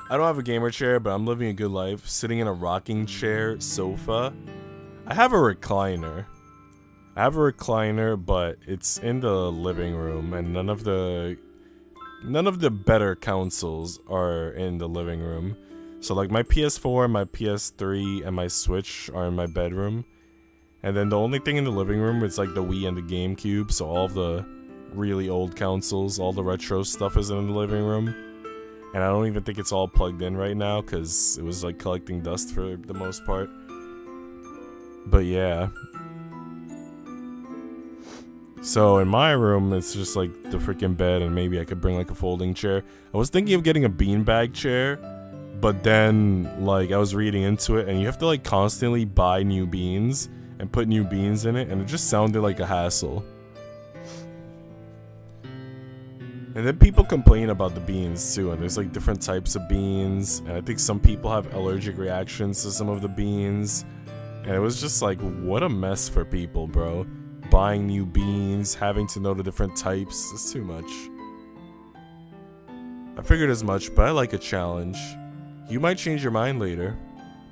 I don't have a gamer chair, but I'm living a good life, sitting in a rocking chair sofa. I have a recliner. But it's in the living room, and none of the better consoles are in the living room. So like my PS4, my PS3, and my Switch are in my bedroom. And then the only thing in the living room is like the Wii and the GameCube, so all of the really old consoles, all the retro stuff is in the living room. And I don't even think it's all plugged in right now, because it was like collecting dust for the most part. But yeah. So in my room, it's just like the freaking bed, and maybe I could bring like a folding chair. I was thinking of getting a beanbag chair, but then like I was reading into it, and you have to like constantly buy new beans and put new beans in it, and it just sounded like a hassle. And then people complain about the beans too, and there's like different types of beans, and I think some people have allergic reactions to some of the beans, and it was just like, what a mess for people, bro. Buying new beans, having to know the different types, it's too much. I figured as much, but I like a challenge. You might change your mind later.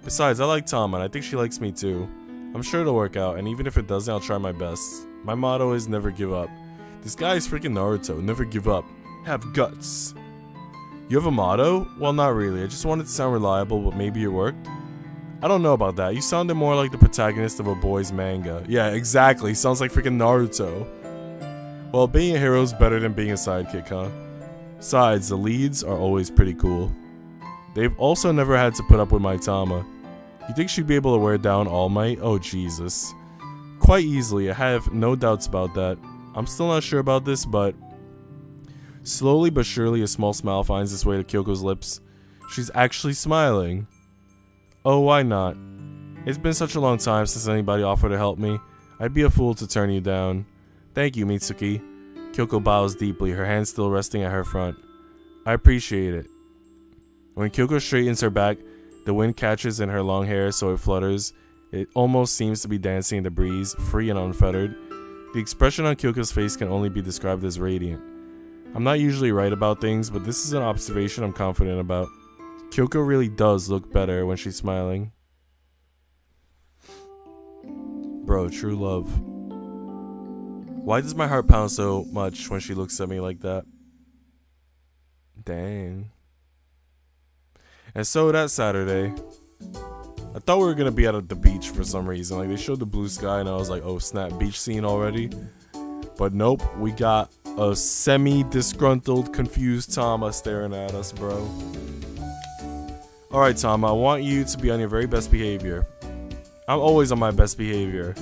Besides, I like Tama, and I think she likes me too. I'm sure it'll work out, and even if it doesn't, I'll try my best. My motto is never give up. This guy is freaking Naruto, never give up. Have guts. You have a motto? Well, not really. I just wanted to sound reliable, but maybe it worked. I don't know about that. You sounded more like the protagonist of a boy's manga. Yeah, exactly. Sounds like freaking Naruto. Well, being a hero is better than being a sidekick, huh? Besides, the leads are always pretty cool. They've also never had to put up with my Tama. You think she'd be able to wear down All Might? Oh, Jesus. Quite easily. I have no doubts about that. I'm still not sure about this, but... Slowly but surely, a small smile finds its way to Kyoko's lips. She's actually smiling. Oh, why not? It's been such a long time since anybody offered to help me. I'd be a fool to turn you down. Thank you, Mitsuki. Kyoko bows deeply, her hand still resting at her front. I appreciate it. When Kyoko straightens her back, The wind catches in her long hair, so it flutters. It almost seems to be dancing in the breeze, free and unfettered. The expression on Kyoko's face can only be described as radiant. I'm not usually right about things, but this is an observation I'm confident about. Kyoko really does look better when she's smiling. Bro, true love. Why does my heart pound so much when she looks at me like that? Dang. And so that Saturday, I thought we were gonna be out at the beach for some reason. Like, they showed the blue sky and I was like, oh snap, beach scene already. But nope, we got a semi-disgruntled, confused Tama staring at us, bro. Alright, Tama, I want you to be on your very best behavior. I'm always on my best behavior.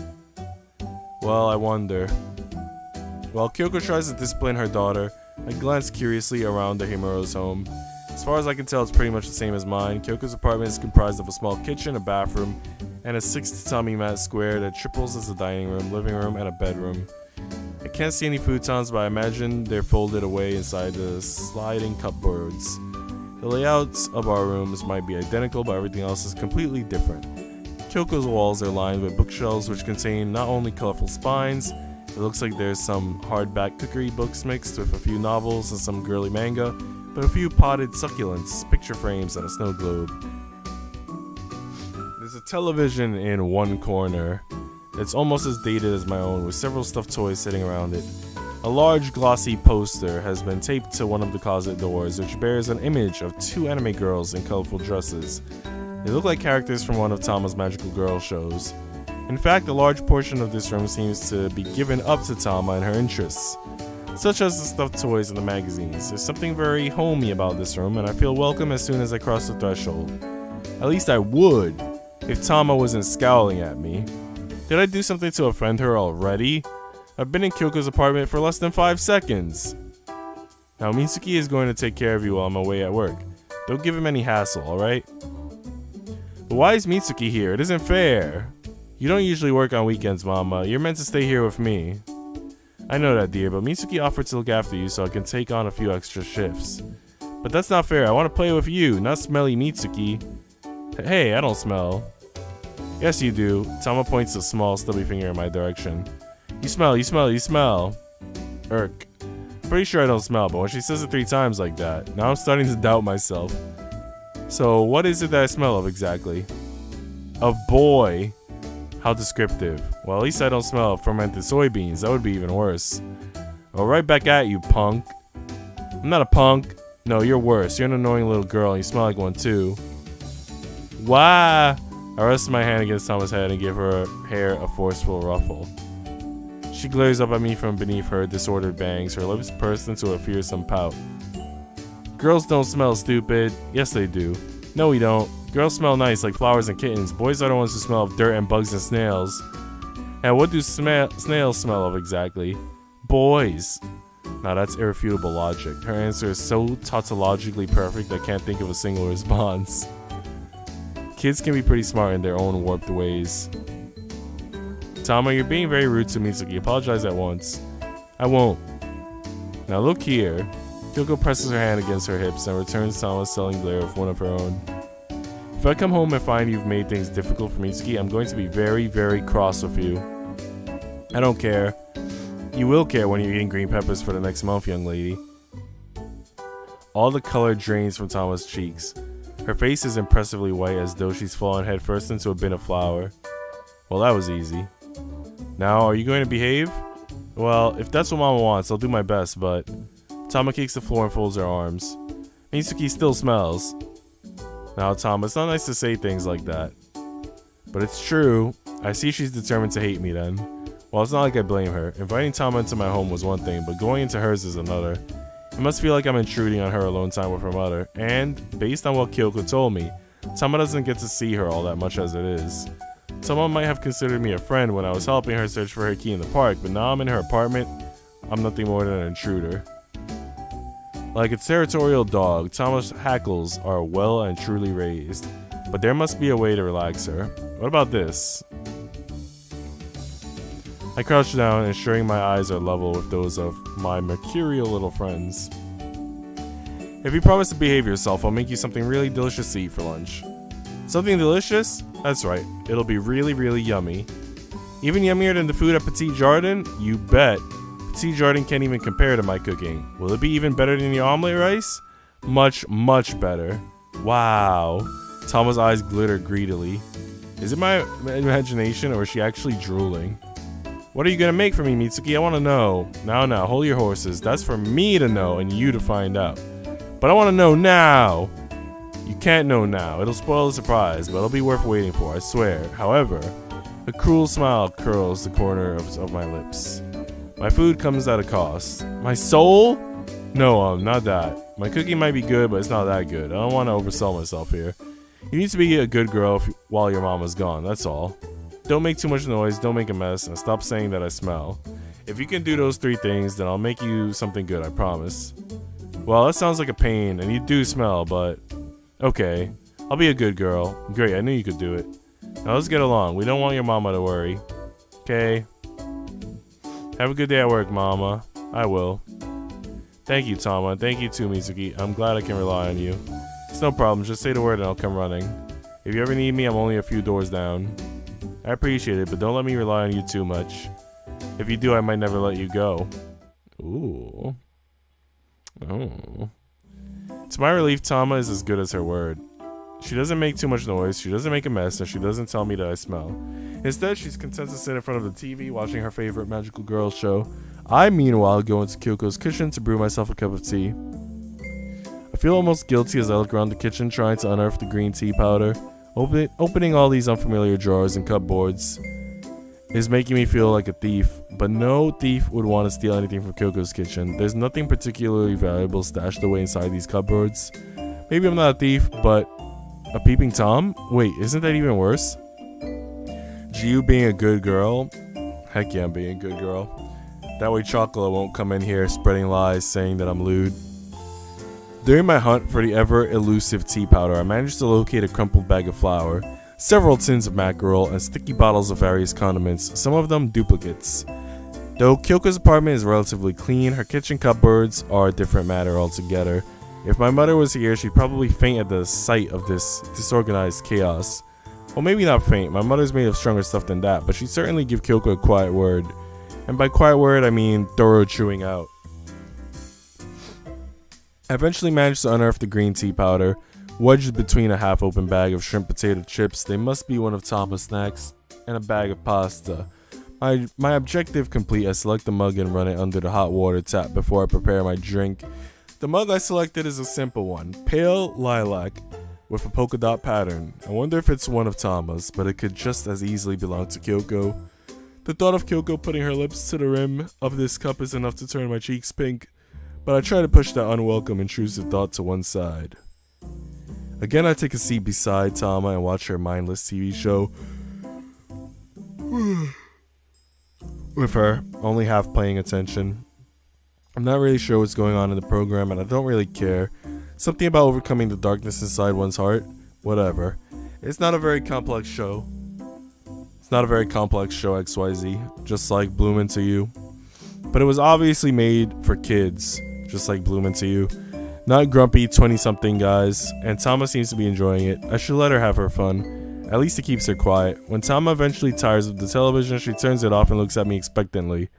Well, I wonder. While Kyoko tries to discipline her daughter, I glance curiously around the Himuro's home. As far as I can tell, it's pretty much the same as mine. Kyoko's apartment is comprised of a small kitchen, a bathroom, and a 6 tatami mat square that triples as a dining room, living room, and a bedroom. I can't see any futons, but I imagine they're folded away inside the sliding cupboards. The layouts of our rooms might be identical, but everything else is completely different. Kyoko's walls are lined with bookshelves which contain not only colorful spines, it looks like there's some hardback cookery books mixed with a few novels and some girly manga, but a few potted succulents, picture frames, and a snow globe. There's a television in one corner. It's almost as dated as my own, with several stuffed toys sitting around it. A large glossy poster has been taped to one of the closet doors, which bears an image of 2 anime girls in colorful dresses. They look like characters from one of Tama's magical girl shows. In fact, a large portion of this room seems to be given up to Tama and her interests, such as the stuffed toys and the magazines. There's something very homey about this room, and I feel welcome as soon as I cross the threshold. At least I would, if Tama wasn't scowling at me. Did I do something to offend her already? I've been in Kyoko's apartment for less than 5 seconds. Now, Mitsuki is going to take care of you while I'm away at work. Don't give him any hassle, alright? But why is Mitsuki here? It isn't fair. You don't usually work on weekends, Mama. You're meant to stay here with me. I know that, dear, but Mitsuki offered to look after you so I can take on a few extra shifts. But that's not fair. I want to play with you, not smelly Mitsuki. Hey, I don't smell. Yes, you do. Tama points a small, stubby finger in my direction. You smell, you smell, you smell. Irk. Pretty sure I don't smell, but when she says it 3 times like that, now I'm starting to doubt myself. So, what is it that I smell of exactly? A boy. How descriptive. Well, at least I don't smell fermented soybeans. That would be even worse. Oh, right back at you, punk. I'm not a punk. No, you're worse. You're an annoying little girl and you smell like one too. Wah! I rested my hand against Tama's head and gave her hair a forceful ruffle. She glares up at me from beneath her disordered bangs, her lips pursed into a fearsome pout. Girls don't smell, stupid. Yes, they do. No, we don't. Girls smell nice, like flowers and kittens. Boys are the ones who smell of dirt and bugs and snails. And what do snails smell of exactly? Boys. Now that's irrefutable logic. Her answer is so tautologically perfect I can't think of a single response. Kids can be pretty smart in their own warped ways. Tama, you're being very rude to Mitsuki. Apologize at once. I won't. Now look here. Kyoko presses her hand against her hips and returns Tama's sullen glare with one of her own. If I come home and find you've made things difficult for Mitsuki, I'm going to be very, very cross with you. I don't care. You will care when you're eating green peppers for the next month, young lady. All the color drains from Tama's cheeks. Her face is impressively white as though she's fallen headfirst into a bin of flour. Well, that was easy. Now, are you going to behave? Well, if that's what Mama wants, I'll do my best, but... Tama kicks the floor and folds her arms. Mitsuki still smells. Now, Tama, it's not nice to say things like that. But it's true. I see she's determined to hate me then. Well, it's not like I blame her. Inviting Tama into my home was one thing, but going into hers is another. It must feel like I'm intruding on her alone time with her mother. And, based on what Kyoko told me, Tama doesn't get to see her all that much as it is. Someone might have considered me a friend when I was helping her search for her key in the park, but now I'm in her apartment, I'm nothing more than an intruder. Like a territorial dog, Tama's hackles are well and truly raised, but there must be a way to relax her. What about this? I crouch down, ensuring my eyes are level with those of my mercurial little friends. If you promise to behave yourself, I'll make you something really delicious to eat for lunch. Something delicious? That's right. It'll be really, really yummy. Even yummier than the food at Petit Jardin? You bet. Petit Jardin can't even compare to my cooking. Will it be even better than the omelet rice? Much, much better. Wow. Tama's eyes glitter greedily. Is it my imagination or is she actually drooling? What are you gonna make for me, Mitsuki? I wanna know. Now, hold your horses. That's for me to know and you to find out. But I wanna know now. You can't know now. It'll spoil the surprise, but it'll be worth waiting for, I swear. However, a cruel smile curls the corner of my lips. My food comes at a cost. My soul? No, not that. My cooking might be good, but it's not that good. I don't want to oversell myself here. You need to be a good girl while your mama's gone, that's all. Don't make too much noise, don't make a mess, and stop saying that I smell. If you can do those 3 things, then I'll make you something good, I promise. Well, that sounds like a pain, and you do smell, but... Okay, I'll be a good girl. Great, I knew you could do it. Now let's get along. We don't want your mama to worry. Okay. Have a good day at work, mama. I will. Thank you, Tama. Thank you too, Mitsuki. I'm glad I can rely on you. It's no problem. Just say the word and I'll come running. If you ever need me, I'm only a few doors down. I appreciate it, but don't let me rely on you too much. If you do, I might never let you go. Ooh. Oh. To my relief, Tama is as good as her word. She doesn't make too much noise, she doesn't make a mess, and she doesn't tell me that I smell. Instead, she's content to sit in front of the TV watching her favorite magical girls show. I, meanwhile, go into Kyoko's kitchen to brew myself a cup of tea. I feel almost guilty as I look around the kitchen trying to unearth the green tea powder. Opening all these unfamiliar drawers and cupboards is making me feel like a thief, but no thief would want to steal anything from Kyoko's kitchen. There's nothing particularly valuable stashed away inside these cupboards. Maybe I'm not a thief, but a peeping Tom? Wait, isn't that even worse? Jiyuu being a good girl? Heck yeah, I'm being a good girl. That way Chocolate won't come in here spreading lies saying that I'm lewd. During my hunt for the ever-elusive tea powder, I managed to locate a crumpled bag of flour, several tins of mackerel, and sticky bottles of various condiments, some of them duplicates. Though Kyoko's apartment is relatively clean, her kitchen cupboards are a different matter altogether. If my mother was here, she'd probably faint at the sight of this disorganized chaos. Well, maybe not faint, my mother's made of stronger stuff than that, but she'd certainly give Kyoko a quiet word. And by quiet word, I mean thorough chewing out. I eventually managed to unearth the green tea powder, wedged between a half-open bag of shrimp potato chips, they must be one of Tama's snacks, and a bag of pasta. My objective complete, I select the mug and run it under the hot water tap before I prepare my drink. The mug I selected is a simple one, pale lilac with a polka dot pattern. I wonder if it's one of Tama's, but it could just as easily belong to Kyoko. The thought of Kyoko putting her lips to the rim of this cup is enough to turn my cheeks pink, but I try to push that unwelcome intrusive thought to one side. Again, I take a seat beside Tama and watch her mindless TV show with her, only half paying attention. I'm not really sure what's going on in the program and I don't really care. Something about overcoming the darkness inside one's heart? Whatever. It's not a very complex show. XYZ, just like Bloom Into You. But it was obviously made for kids, just like Bloom Into You. Not grumpy 20-something guys, and Tama seems to be enjoying it. I should let her have her fun. At least it keeps her quiet. When Tama eventually tires of the television, she turns it off and looks at me expectantly.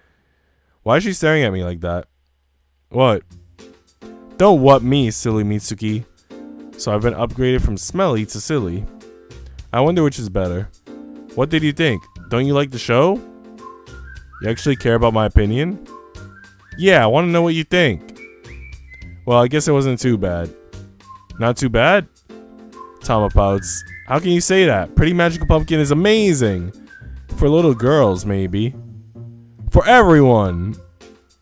Why is she staring at me like that? What? Don't what me, silly Mitsuki. So I've been upgraded from smelly to silly. I wonder which is better. What did you think? Don't you like the show? You actually care about my opinion? Yeah, I want to know what you think. Well, I guess it wasn't too bad. Not too bad? Tama pouts. How can you say that? Pretty Magical Pumpkin is amazing. For little girls, maybe. For everyone.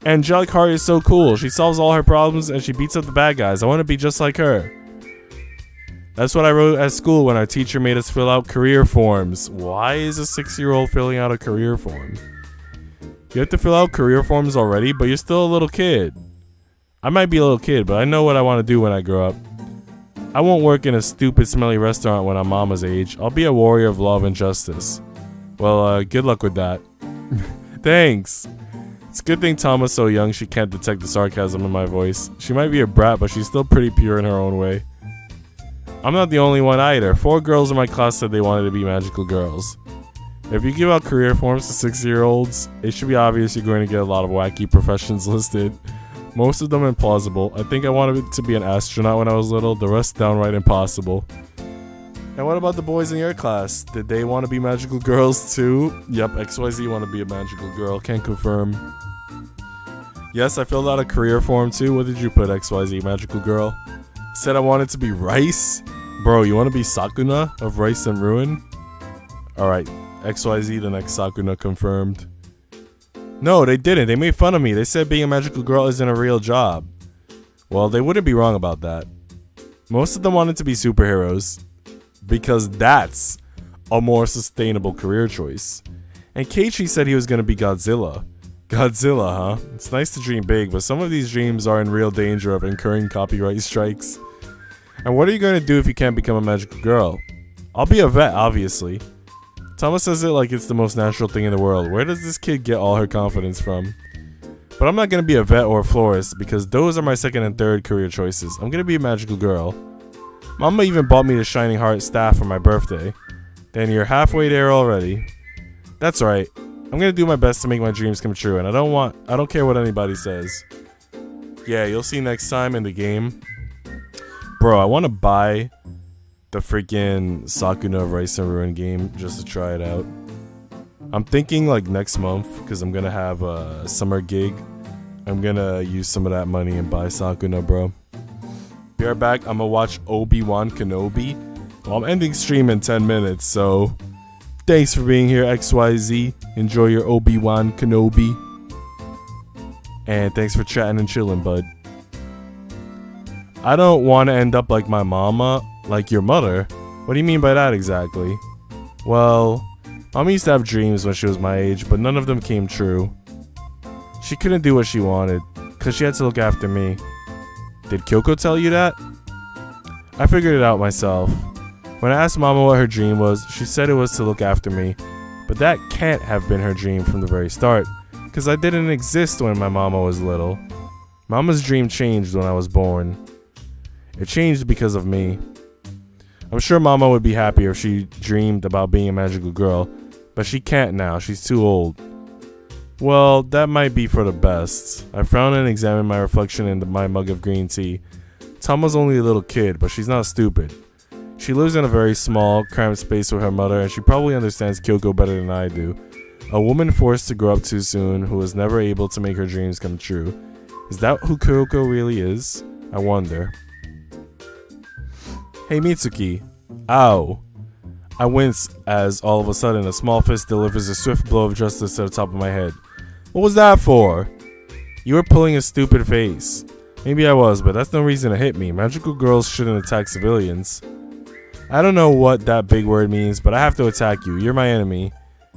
Angelic Heart is so cool. She solves all her problems and she beats up the bad guys. I want to be just like her. That's what I wrote at school when our teacher made us fill out career forms. Why is a 6-year-old filling out a career form? You have to fill out career forms already, but you're still a little kid. I might be a little kid, but I know what I want to do when I grow up. I won't work in a stupid, smelly restaurant when I'm mama's age. I'll be a warrior of love and justice. Well, good luck with that. Thanks. It's a good thing Tama's so young she can't detect the sarcasm in my voice. She might be a brat, but she's still pretty pure in her own way. I'm not the only one either. 4 girls in my class said they wanted to be magical girls. If you give out career forms to 6-year-olds, it should be obvious you're going to get a lot of wacky professions listed. Most of them implausible. I think I wanted to be an astronaut when I was little, the rest downright impossible. And what about the boys in your class? Did they want to be magical girls too? Yep, XYZ want to be a magical girl. Can't confirm. Yes, I filled out a career form too. What did you put, XYZ, magical girl? Said I wanted to be Rice? Bro, you want to be Sakuna of Rice and Ruin? Alright, XYZ, the next Sakuna confirmed. No, they didn't. They made fun of me. They said being a magical girl isn't a real job. Well, they wouldn't be wrong about that. Most of them wanted to be superheroes, because that's a more sustainable career choice. And Keiichi said he was going to be Godzilla. Godzilla, huh? It's nice to dream big, but some of these dreams are in real danger of incurring copyright strikes. And what are you going to do if you can't become a magical girl? I'll be a vet, obviously. Thomas says it like it's the most natural thing in the world. Where does this kid get all her confidence from? But I'm not going to be a vet or a florist, because those are my second and third career choices. I'm going to be a magical girl. Mama even bought me the Shining Heart staff for my birthday. Then you're halfway there already. That's right. I'm gonna do my best to make my dreams come true, and I don't care what anybody says. Yeah, you'll see next time in the game. Bro, I want to buy the freaking Sakuna of Rice and Ruin game just to try it out. I'm thinking like next month, because I'm gonna have a summer gig. I'm gonna use some of that money and buy Sakuna, bro. Be right back. I'm gonna watch Obi-Wan Kenobi. Well, I'm ending stream in 10 minutes, so thanks for being here, XYZ. Enjoy your Obi-Wan Kenobi. And thanks for chatting and chilling, bud. I don't want to end up like my mama, like your mother. What do you mean by that exactly? Well, Mama used to have dreams when she was my age, but none of them came true. She couldn't do what she wanted, because she had to look after me. Did Kyoko tell you that? I figured it out myself. When I asked Mama what her dream was, she said it was to look after me. But that can't have been her dream from the very start, because I didn't exist when my mama was little. Mama's dream changed when I was born. It changed because of me. I'm sure Mama would be happier if she dreamed about being a magical girl, but she can't now, she's too old. Well, that might be for the best. I frowned and examined my reflection in my mug of green tea. Tama's only a little kid, but she's not stupid. She lives in a very small, cramped space with her mother, and she probably understands Kyoko better than I do. A woman forced to grow up too soon, who was never able to make her dreams come true. Is that who Kyoko really is? I wonder. Hey Mitsuki. Ow. I wince as, all of a sudden, a small fist delivers a swift blow of justice to the top of my head. What was that for? You were pulling a stupid face. Maybe I was, but that's no reason to hit me. Magical girls shouldn't attack civilians. I don't know what that big word means, but I have to attack you. You're my enemy.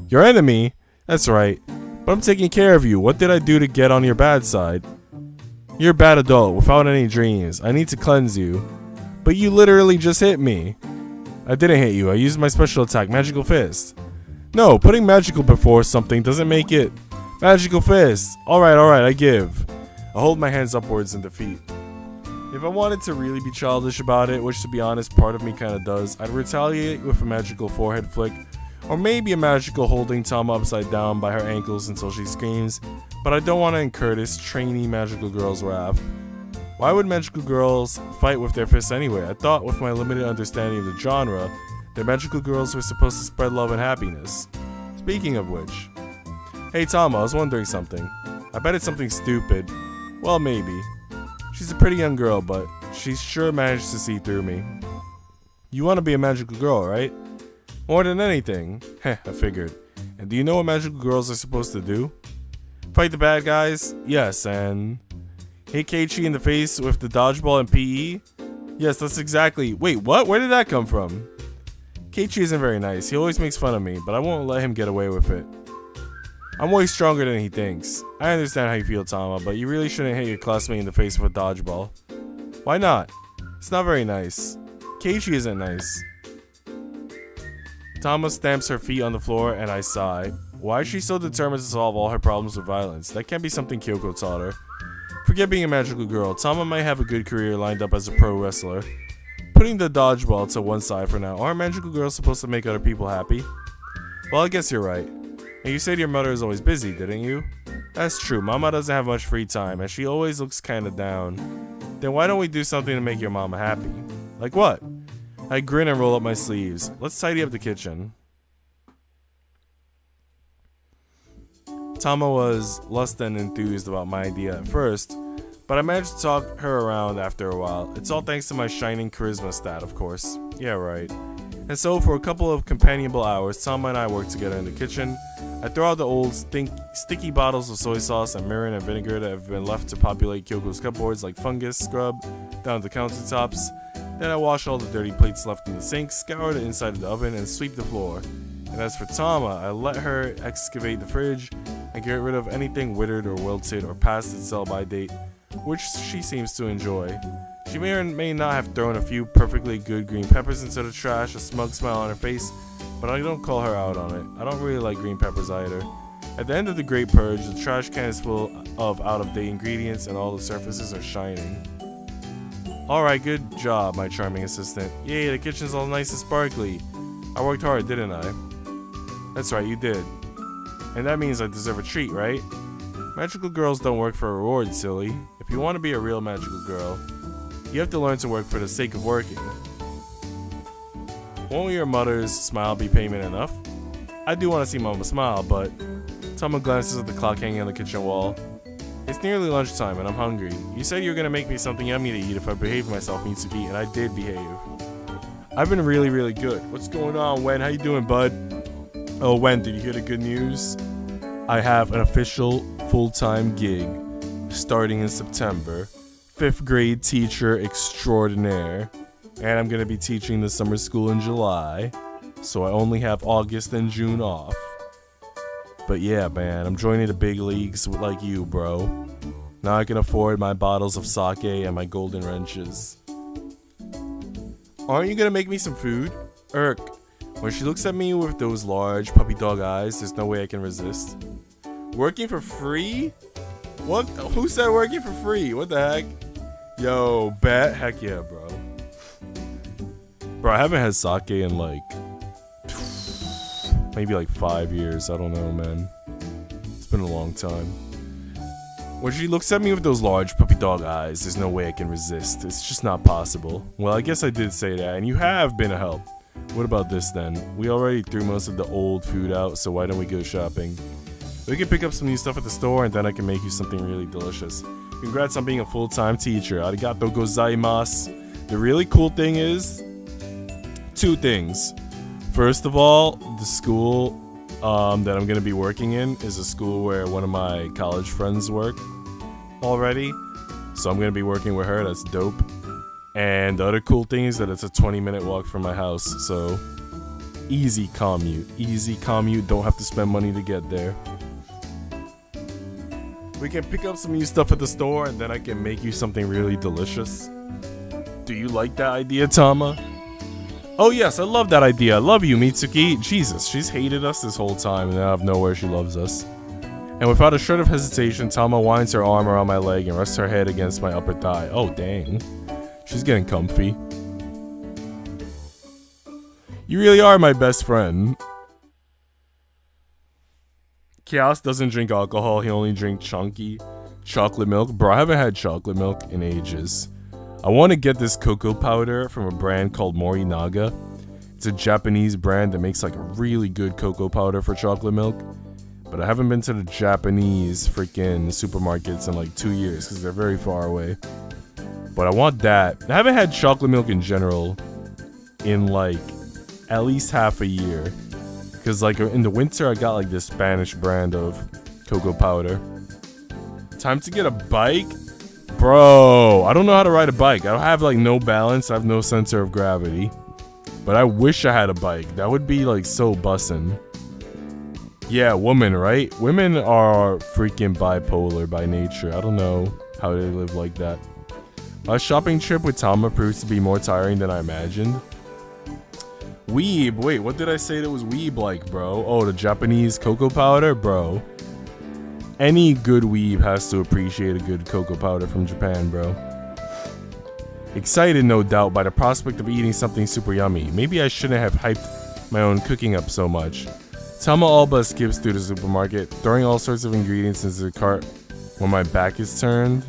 Your enemy? That's right. But I'm taking care of you. What did I do to get on your bad side? You're a bad adult without any dreams. I need to cleanse you. But you literally just hit me. I didn't hit you. I used my special attack, Magical Fist. No, putting magical before something doesn't make it. Magical Fist. Alright, I give. I hold my hands upwards in defeat. If I wanted to really be childish about it, which to be honest, part of me kinda does, I'd retaliate with a magical forehead flick, or maybe a magical holding Tama upside down by her ankles until she screams, but I don't want to incur this trainee magical girl's wrath. Why would magical girls fight with their fists anyway? I thought, with my limited understanding of the genre, that magical girls were supposed to spread love and happiness. Speaking of which... Hey Tama, I was wondering something. I bet it's something stupid. Well, maybe. She's a pretty young girl, but she's sure managed to see through me. You want to be a magical girl, right? More than anything. Heh, I figured. And do you know what magical girls are supposed to do? Fight the bad guys? Yes, and... hit Keiichi in the face with the dodgeball and PE? Yes, that's exactly... Wait, what? Where did that come from? Keiichi isn't very nice. He always makes fun of me, but I won't let him get away with it. I'm way stronger than he thinks. I understand how you feel, Tama, but you really shouldn't hit your classmate in the face with a dodgeball. Why not? It's not very nice. Keiichi isn't nice. Tama stamps her feet on the floor, and I sigh. Why is she so determined to solve all her problems with violence? That can't be something Kyoko taught her. Forget being a magical girl. Tama might have a good career lined up as a pro wrestler. putting the dodgeball to one side for now. Aren't magical girls supposed to make other people happy? Well, I guess you're right. And you said your mother is always busy, didn't you? That's true. Mama doesn't have much free time, and she always looks kinda down. Then why don't we do something to make your mama happy? Like what? I grin and roll up my sleeves. Let's tidy up the kitchen. Tama was less than enthused about my idea at first, but I managed to talk her around after a while. It's all thanks to my shining charisma stat, of course. Yeah, right. And so for a couple of companionable hours, Tama and I worked together in the kitchen. I throw out the old sticky bottles of soy sauce and mirin and vinegar that have been left to populate Kyoko's cupboards like fungus scrub down the countertops. Then I wash all the dirty plates left in the sink, scour the inside of the oven, and sweep the floor. And as for Tama, I let her excavate the fridge and get rid of anything withered or wilted or past its sell-by date, which she seems to enjoy. She may or may not have thrown a few perfectly good green peppers into the trash, a smug smile on her face, but I don't call her out on it. I don't really like green peppers either. At the end of the great purge, the trash can is full of out-of-date ingredients and all the surfaces are shining. Alright, good job, my charming assistant. Yay, the kitchen's all nice and sparkly. I worked hard, didn't I? That's right, you did. And that means I deserve a treat, right? Magical girls don't work for a reward, silly. If you want to be a real magical girl, you have to learn to work for the sake of working. Won't your mother's smile be payment enough? I do want to see Mama smile, but Tama glances at the clock hanging on the kitchen wall. It's nearly lunchtime and I'm hungry. You said you were going to make me something yummy to eat if I behaved myself, Mitsuki, and I did behave. I've been really, really good. What's going on, Wen? How you doing, bud? Oh, Wen, did you hear the good news? I have an official full-time gig starting in September. 5th grade teacher extraordinaire. And I'm going to be teaching the summer school in July. So I only have August and June off. But yeah, man, I'm joining the big leagues like you, bro. Now I can afford my bottles of sake and my golden wrenches. Aren't you going to make me some food? Irk. When she looks at me with those large puppy dog eyes, there's no way I can resist. Working for free? What? Who said working for free? What the heck? Yo, bet. Heck yeah, bro. Bro, I haven't had sake in like maybe like 5 years. I don't know, man. It's been a long time. When she looks at me with those large puppy dog eyes, there's no way I can resist. It's just not possible. Well, I guess I did say that, and you have been a help. What about this then? We already threw most of the old food out, so why don't we go shopping? We can pick up some new stuff at the store, and then I can make you something really delicious. Congrats on being a full-time teacher. Arigato gozaimasu. The really cool thing is 2 things. First of all, the school that I'm going to be working in is a school where one of my college friends work already. So I'm going to be working with her. That's dope. And the other cool thing is that it's a 20-minute walk from my house. So easy commute. Easy commute. Don't have to spend money to get there. We can pick up some new stuff at the store and then I can make you something really delicious. Do you like that idea, Tama? Oh yes, I love that idea. I love you, Mitsuki. Jesus, she's hated us this whole time and out of nowhere she loves us. And without a shred of hesitation, Tama winds her arm around my leg and rests her head against my upper thigh. Oh dang. She's getting comfy. You really are my best friend. Chaos doesn't drink alcohol, he only drinks chunky chocolate milk. Bro, I haven't had chocolate milk in ages. I want to get this cocoa powder from a brand called Morinaga. It's a Japanese brand that makes like a really good cocoa powder for chocolate milk. But I haven't been to the Japanese freaking supermarkets in like 2 years because they're very far away. But I want that. I haven't had chocolate milk in general in like at least half a year. Because like in the winter I got like this Spanish brand of cocoa powder. Time to get a bike? Bro, I don't know how to ride a bike. I don't have like no balance. I have no center of gravity. But I wish I had a bike. That would be like so bussin'. Yeah, women, right? Women are freaking bipolar by nature. I don't know how they live like that. A shopping trip with Tama proves to be more tiring than I imagined. Weeb. Wait, what did I say that was weeb like, bro? Oh, the Japanese cocoa powder? Bro. Any good weeb has to appreciate a good cocoa powder from Japan, bro. Excited, no doubt, by the prospect of eating something super yummy. Maybe I shouldn't have hyped my own cooking up so much. Tama all but skips through the supermarket, throwing all sorts of ingredients into the cart when my back is turned.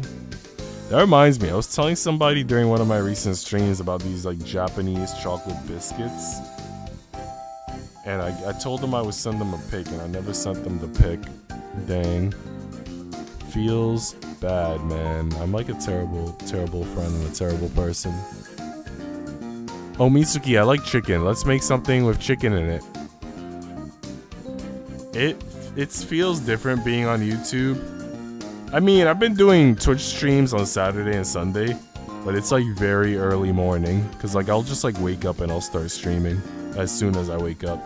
That reminds me, I was telling somebody during one of my recent streams about these like Japanese chocolate biscuits. And I told them I would send them a pic, and I never sent them the pic. Dang. Feels bad, man. I'm like a terrible, terrible friend and a terrible person. Oh, Mitsuki, I like chicken. Let's make something with chicken in it. It feels different being on YouTube. I mean, I've been doing Twitch streams on Saturday and Sunday, but it's like very early morning, because like I'll just like wake up and I'll start streaming as soon as I wake up.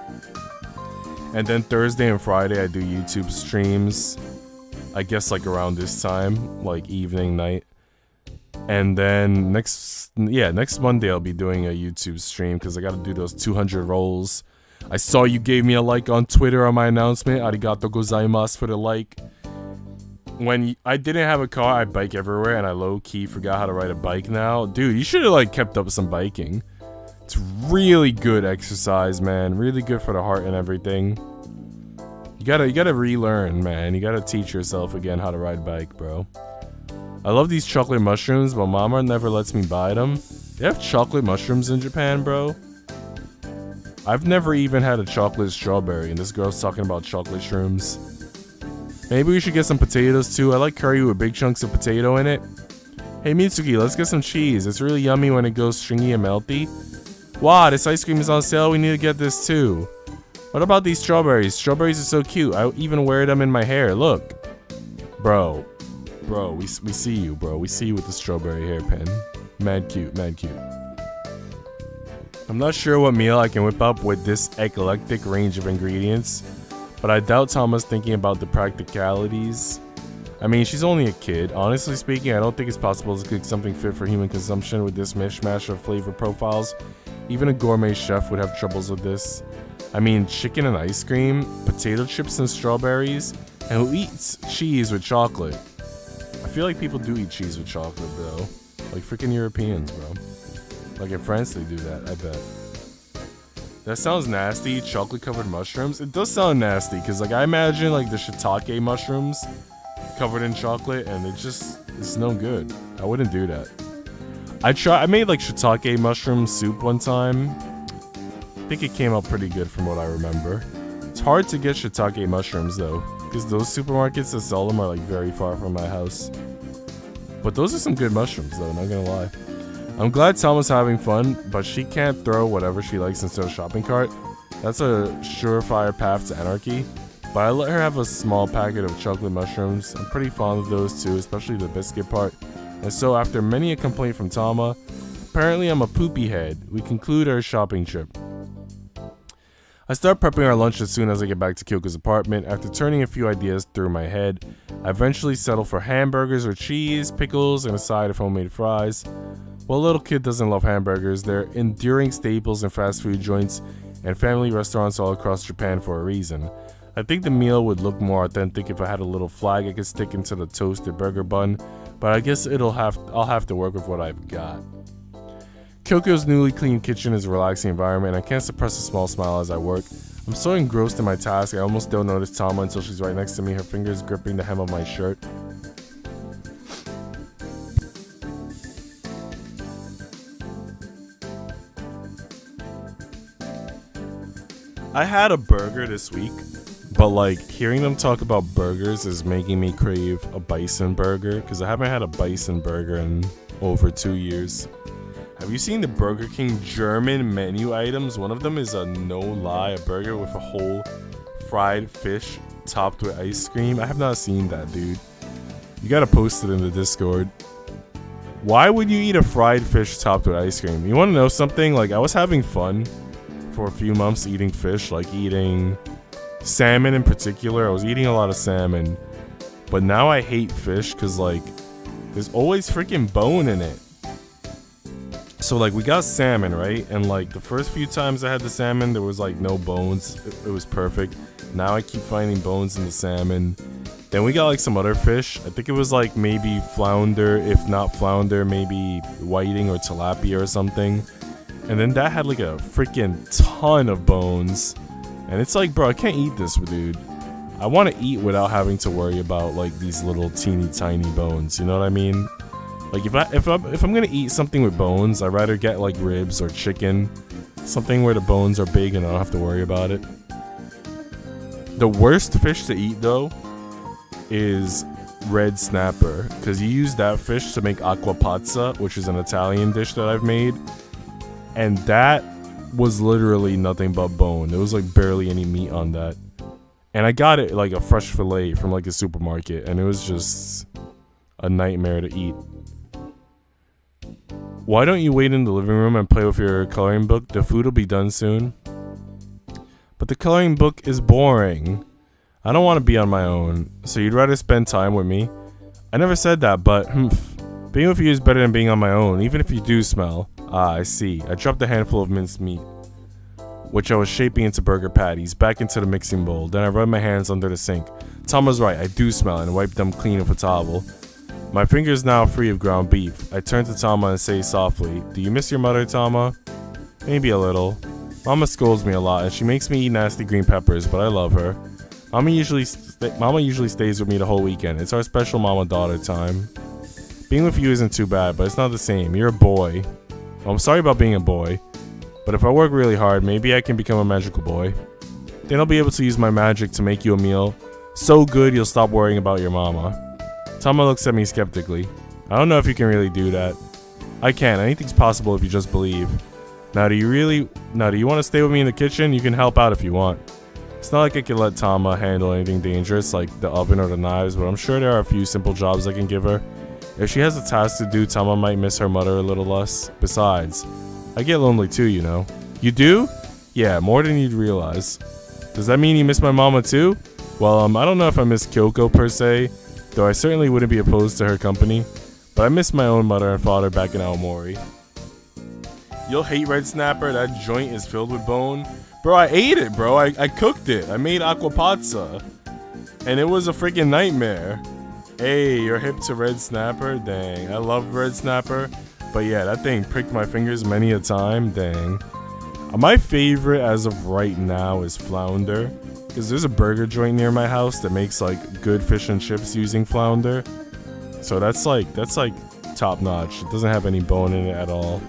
And then Thursday and Friday I do YouTube streams, I guess like around this time, like evening, night. And then next Monday I'll be doing a YouTube stream because I gotta do those 200 rolls. I saw you gave me a like on Twitter on my announcement. Arigato gozaimasu for the like. When I didn't have a car, I bike everywhere, and I low-key forgot how to ride a bike now. Dude, you should have like kept up some biking. It's really good exercise, man. Really good for the heart and everything. You gotta relearn, man. You gotta teach yourself again how to ride a bike, bro. I love these chocolate mushrooms, but Mama never lets me buy them. They have chocolate mushrooms in Japan, bro. I've never even had a chocolate strawberry, and this girl's talking about chocolate shrooms. Maybe we should get some potatoes too. I like curry with big chunks of potato in it. Hey Mitsuki, let's get some cheese. It's really yummy when it goes stringy and melty. Wow, this ice cream is on sale. We need to get this too. What about these strawberries? Strawberries are so cute. I even wear them in my hair. Look. Bro, we see you, bro. We see you with the strawberry hairpin. Mad cute, mad cute. I'm not sure what meal I can whip up with this eclectic range of ingredients, but I doubt Tama's thinking about the practicalities. I mean, she's only a kid. Honestly speaking, I don't think it's possible to cook something fit for human consumption with this mishmash of flavor profiles. Even a gourmet chef would have troubles with this. I mean, chicken and ice cream, potato chips and strawberries, and who eats cheese with chocolate? I feel like people do eat cheese with chocolate, bro. Like freaking Europeans, bro. Like in France, they do that, I bet. That sounds nasty, chocolate-covered mushrooms. It does sound nasty, because like I imagine like the shiitake mushrooms covered in chocolate, and it's no good. I wouldn't do that. I made like shiitake mushroom soup one time. I think it came out pretty good from what I remember. It's hard to get shiitake mushrooms though, because those supermarkets that sell them are like very far from my house. But those are some good mushrooms though, not gonna lie. I'm glad Tama's having fun, but she can't throw whatever she likes into a shopping cart. That's a surefire path to anarchy. But I let her have a small packet of chocolate mushrooms. I'm pretty fond of those too, especially the biscuit part. And so after many a complaint from Tama, apparently I'm a poopy head, we conclude our shopping trip. I start prepping our lunch as soon as I get back to Kyoko's apartment. After turning a few ideas through my head, I eventually settle for hamburgers or cheese, pickles, and a side of homemade fries. Well, little kid doesn't love hamburgers. They're enduring staples in fast food joints and family restaurants all across Japan for a reason. I think the meal would look more authentic if I had a little flag I could stick into the toasted burger bun, but I guess I'll have to work with what I've got. Kyoko's newly cleaned kitchen is a relaxing environment, and I can't suppress a small smile as I work. I'm so engrossed in my task, I almost don't notice Tama until she's right next to me, her fingers gripping the hem of my shirt. I had a burger this week, but like hearing them talk about burgers is making me crave a bison burger because I haven't had a bison burger in over 2 years. Have you seen the Burger King German menu items? One of them is a no lie, a burger with a whole fried fish topped with ice cream. I have not seen that, dude. You gotta post it in the Discord. Why would you eat a fried fish topped with ice cream? You wanna know something? Like I was having fun for a few months eating fish, like eating salmon in particular. I was eating a lot of salmon, but now I hate fish because like there's always freaking bone in it. So like we got salmon, right? And like the first few times I had the salmon, there was like no bones. It was perfect. Now I keep finding bones in the salmon, Then we got like some other fish. I think it was like maybe flounder, if not flounder, maybe whiting or tilapia or something. And then that had like a freaking ton of bones. And it's like, bro, I can't eat this, dude. I want to eat without having to worry about like these little teeny tiny bones. You know what I mean? Like if I'm gonna eat something with bones, I'd rather get like ribs or chicken, something where the bones are big and I don't have to worry about it. The worst fish to eat though is red snapper, because you use that fish to make acqua pazza, which is an Italian dish that I've made, and that was literally nothing but bone. There was like barely any meat on that, and I got it like a fresh fillet from like a supermarket, and it was just a nightmare to eat. Why don't you wait in the living room and play with your coloring book? The food will be done soon. But the coloring book is boring. I don't want to be on my own, so you'd rather spend time with me? I never said that, but being with you is better than being on my own, even if you do smell. Ah, I see. I dropped a handful of minced meat, which I was shaping into burger patties, back into the mixing bowl. Then I rubbed my hands under the sink. Tom was right, I do smell, and wiped them clean with a towel. My fingers now free of ground beef. I turn to Tama and say softly, "Do you miss your mother, Tama?" Maybe a little. Mama scolds me a lot, and she makes me eat nasty green peppers, but I love her. Mama usually stays with me the whole weekend. It's our special mama-daughter time. Being with you isn't too bad, but it's not the same. You're a boy. Well, I'm sorry about being a boy, but if I work really hard, maybe I can become a magical boy. Then I'll be able to use my magic to make you a meal so good you'll stop worrying about your mama. Tama looks at me skeptically. I don't know if you can really do that. I can. Anything's possible if you just believe. Now, do you want to stay with me in the kitchen? You can help out if you want. It's not like I can let Tama handle anything dangerous like the oven or the knives, but I'm sure there are a few simple jobs I can give her. If she has a task to do, Tama might miss her mother a little less. Besides, I get lonely too, you know. You do? Yeah, more than you'd realize. Does that mean you miss my mama too? Well, I don't know if I miss Kyoko per se, though I certainly wouldn't be opposed to her company, but I miss my own mother and father back in Aomori. You'll hate red snapper, that joint is filled with bone. Bro, I ate it, bro. I cooked it. I made acqua pazza. And it was a freaking nightmare. Hey, you're hip to red snapper? Dang, I love red snapper. But yeah, that thing pricked my fingers many a time. Dang. My favorite as of right now is flounder, because there's a burger joint near my house that makes like good fish and chips using flounder. So that's like top notch. It doesn't have any bone in it at all.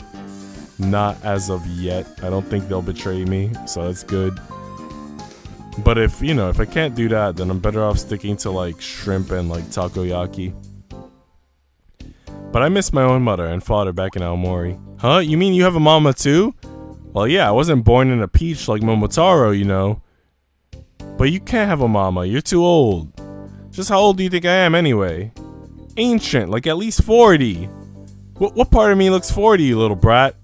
Not as of yet. I don't think they'll betray me, so that's good. But if I can't do that, then I'm better off sticking to like shrimp and like takoyaki. But I miss my own mother and father back in Aomori. Huh? You mean you have a mama too? Well, yeah, I wasn't born in a peach like Momotaro, you know. But you can't have a mama. You're too old. Just how old do you think I am anyway? Ancient, like at least 40. What part of me looks 40, you little brat?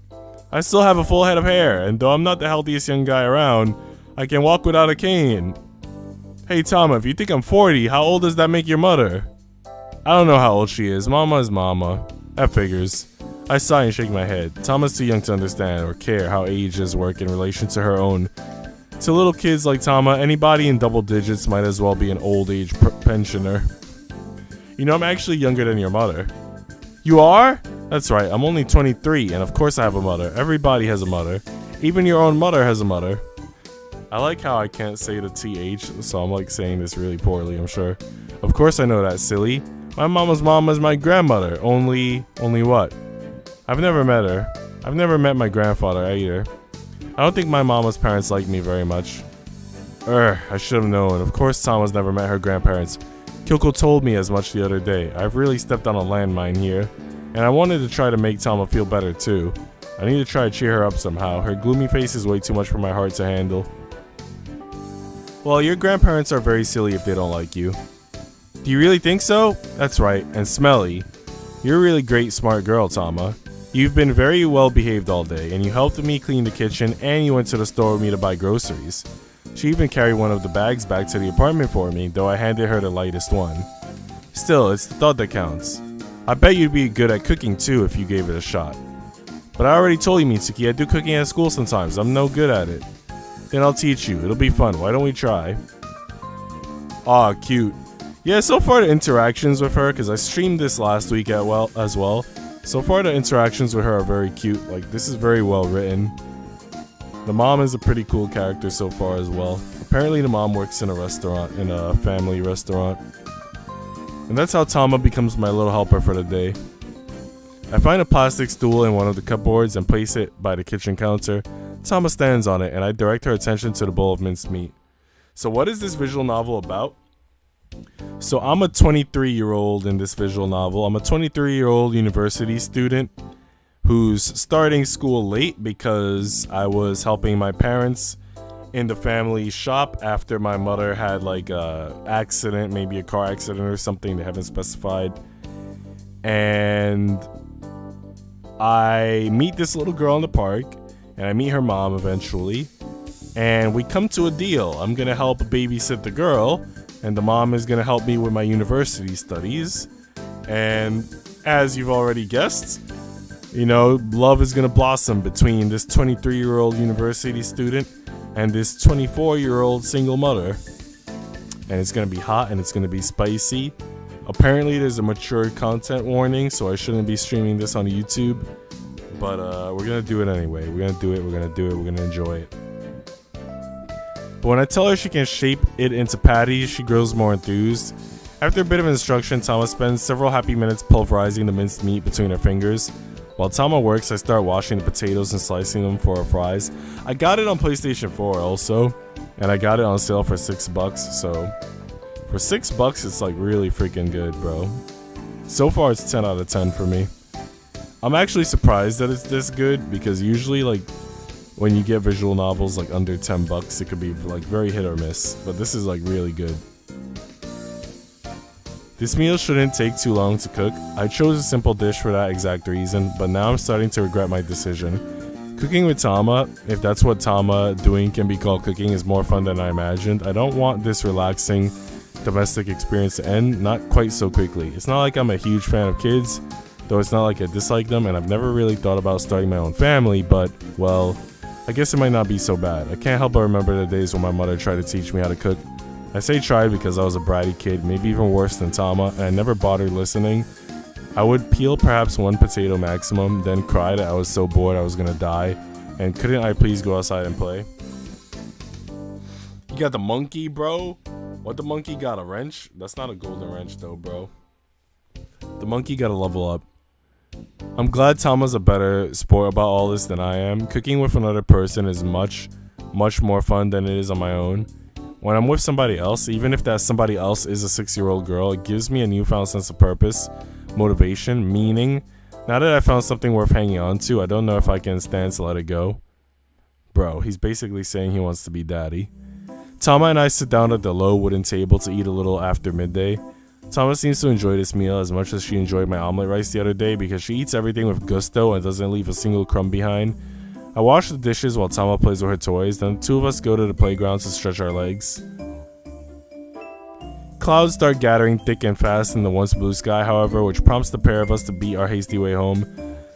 I still have a full head of hair, and though I'm not the healthiest young guy around, I can walk without a cane. Hey Tama, if you think I'm 40, how old does that make your mother? I don't know how old she is. Mama is mama. That figures. I sigh and shake my head. Tama's too young to understand or care how ages work in relation to her own. To little kids like Tama, anybody in double digits might as well be an old age pensioner. You know, I'm actually younger than your mother. You are? That's right, I'm only 23, and of course I have a mother. Everybody has a mother. Even your own mother has a mother. I like how I can't say the TH, so I'm like saying this really poorly, I'm sure. Of course I know that, silly. My mama's mom is my grandmother. Only what? I've never met her. I've never met my grandfather either. I don't think my mama's parents like me very much. I should have known. Of course Tama's never met her grandparents. Kyoko told me as much the other day. I've really stepped on a landmine here. And I wanted to try to make Tama feel better too. I need to try to cheer her up somehow. Her gloomy face is way too much for my heart to handle. Well, your grandparents are very silly if they don't like you. Do you really think so? That's right, and smelly. You're a really great, smart girl, Tama. You've been very well behaved all day, and you helped me clean the kitchen, and you went to the store with me to buy groceries. She even carried one of the bags back to the apartment for me, though I handed her the lightest one. Still, it's the thought that counts. I bet you'd be good at cooking too if you gave it a shot. But I already told you, Mitsuki, I do cooking at school sometimes. I'm no good at it. Then I'll teach you. It'll be fun. Why don't we try? Aw, cute. Yeah, so far the interactions with her, because I streamed this last week as well. So far the interactions with her are very cute. Like, this is very well written. The mom is a pretty cool character so far as well. Apparently the mom works in a family restaurant. And that's how Tama becomes my little helper for the day. I find a plastic stool in one of the cupboards and place it by the kitchen counter. Tama stands on it and I direct her attention to the bowl of minced meat. So what is this visual novel about? So I'm a 23-year-old in this visual novel. I'm a 23-year-old university student who's starting school late because I was helping my parents in the family shop after my mother had like a accident, maybe a car accident or something they haven't specified. And I meet this little girl in the park and I meet her mom eventually. And we come to a deal. I'm gonna help babysit the girl and the mom is gonna help me with my university studies. And as you've already guessed, you know, love is gonna blossom between this 23-year-old university student and this 24-year-old single mother. And it's gonna be hot and it's gonna be spicy. Apparently there's a mature content warning, so I shouldn't be streaming this on YouTube. But we're gonna do it anyway. We're gonna do it, we're gonna enjoy it. But when I tell her she can shape it into patties, she grows more enthused. After a bit of instruction, Tama spends several happy minutes pulverizing the minced meat between her fingers. While Tama works, I start washing the potatoes and slicing them for our fries. I got it on PlayStation 4 also, and I got it on sale for $6, so for $6 it's like really freaking good, bro. So far it's 10 out of 10 for me. I'm actually surprised that it's this good because usually like when you get visual novels like under $10, it could be like very hit or miss, but this is like really good. This meal shouldn't take too long to cook. I chose a simple dish for that exact reason, but now I'm starting to regret my decision. Cooking with Tama, if that's what Tama doing can be called cooking, is more fun than I imagined. I don't want this relaxing domestic experience to end, not quite so quickly. It's not like I'm a huge fan of kids, though it's not like I dislike them, and I've never really thought about starting my own family, but, well, I guess it might not be so bad. I can't help but remember the days when my mother tried to teach me how to cook. I say tried because I was a bratty kid, maybe even worse than Tama, and I never bothered listening. I would peel perhaps one potato maximum, then cry that I was so bored I was gonna die, and couldn't I please go outside and play? You got the monkey, bro? What, the monkey got a wrench? That's not a golden wrench though, bro. The monkey gotta level up. I'm glad Tama's a better sport about all this than I am. Cooking with another person is much more fun than it is on my own. When I'm with somebody else, even if that somebody else is a 6-year-old girl, it gives me a newfound sense of purpose, motivation, meaning. Now that I found something worth hanging on to, I don't know if I can stand to let it go. Bro, he's basically saying he wants to be daddy. Tama and I sit down at the low wooden table to eat a little after midday. Tama seems to enjoy this meal as much as she enjoyed my omelet rice the other day because she eats everything with gusto and doesn't leave a single crumb behind. I wash the dishes while Tama plays with her toys, then the two of us go to the playground to stretch our legs. Clouds start gathering thick and fast in the once blue sky, however, which prompts the pair of us to beat our hasty way home.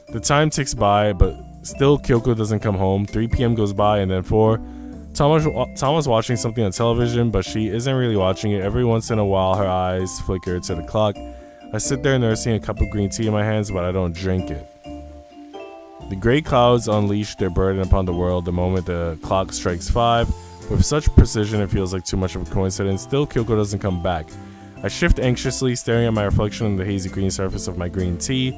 The time ticks by, but still Kyoko doesn't come home. 3 p.m. goes by and then 4. Tama's watching something on television, but she isn't really watching it. Every once in a while, her eyes flicker to the clock. I sit there nursing a cup of green tea in my hands, but I don't drink it. The gray clouds unleash their burden upon the world the moment the clock strikes 5. With such precision, it feels like too much of a coincidence. Still, Kyoko doesn't come back. I shift anxiously, staring at my reflection on the hazy green surface of my green tea.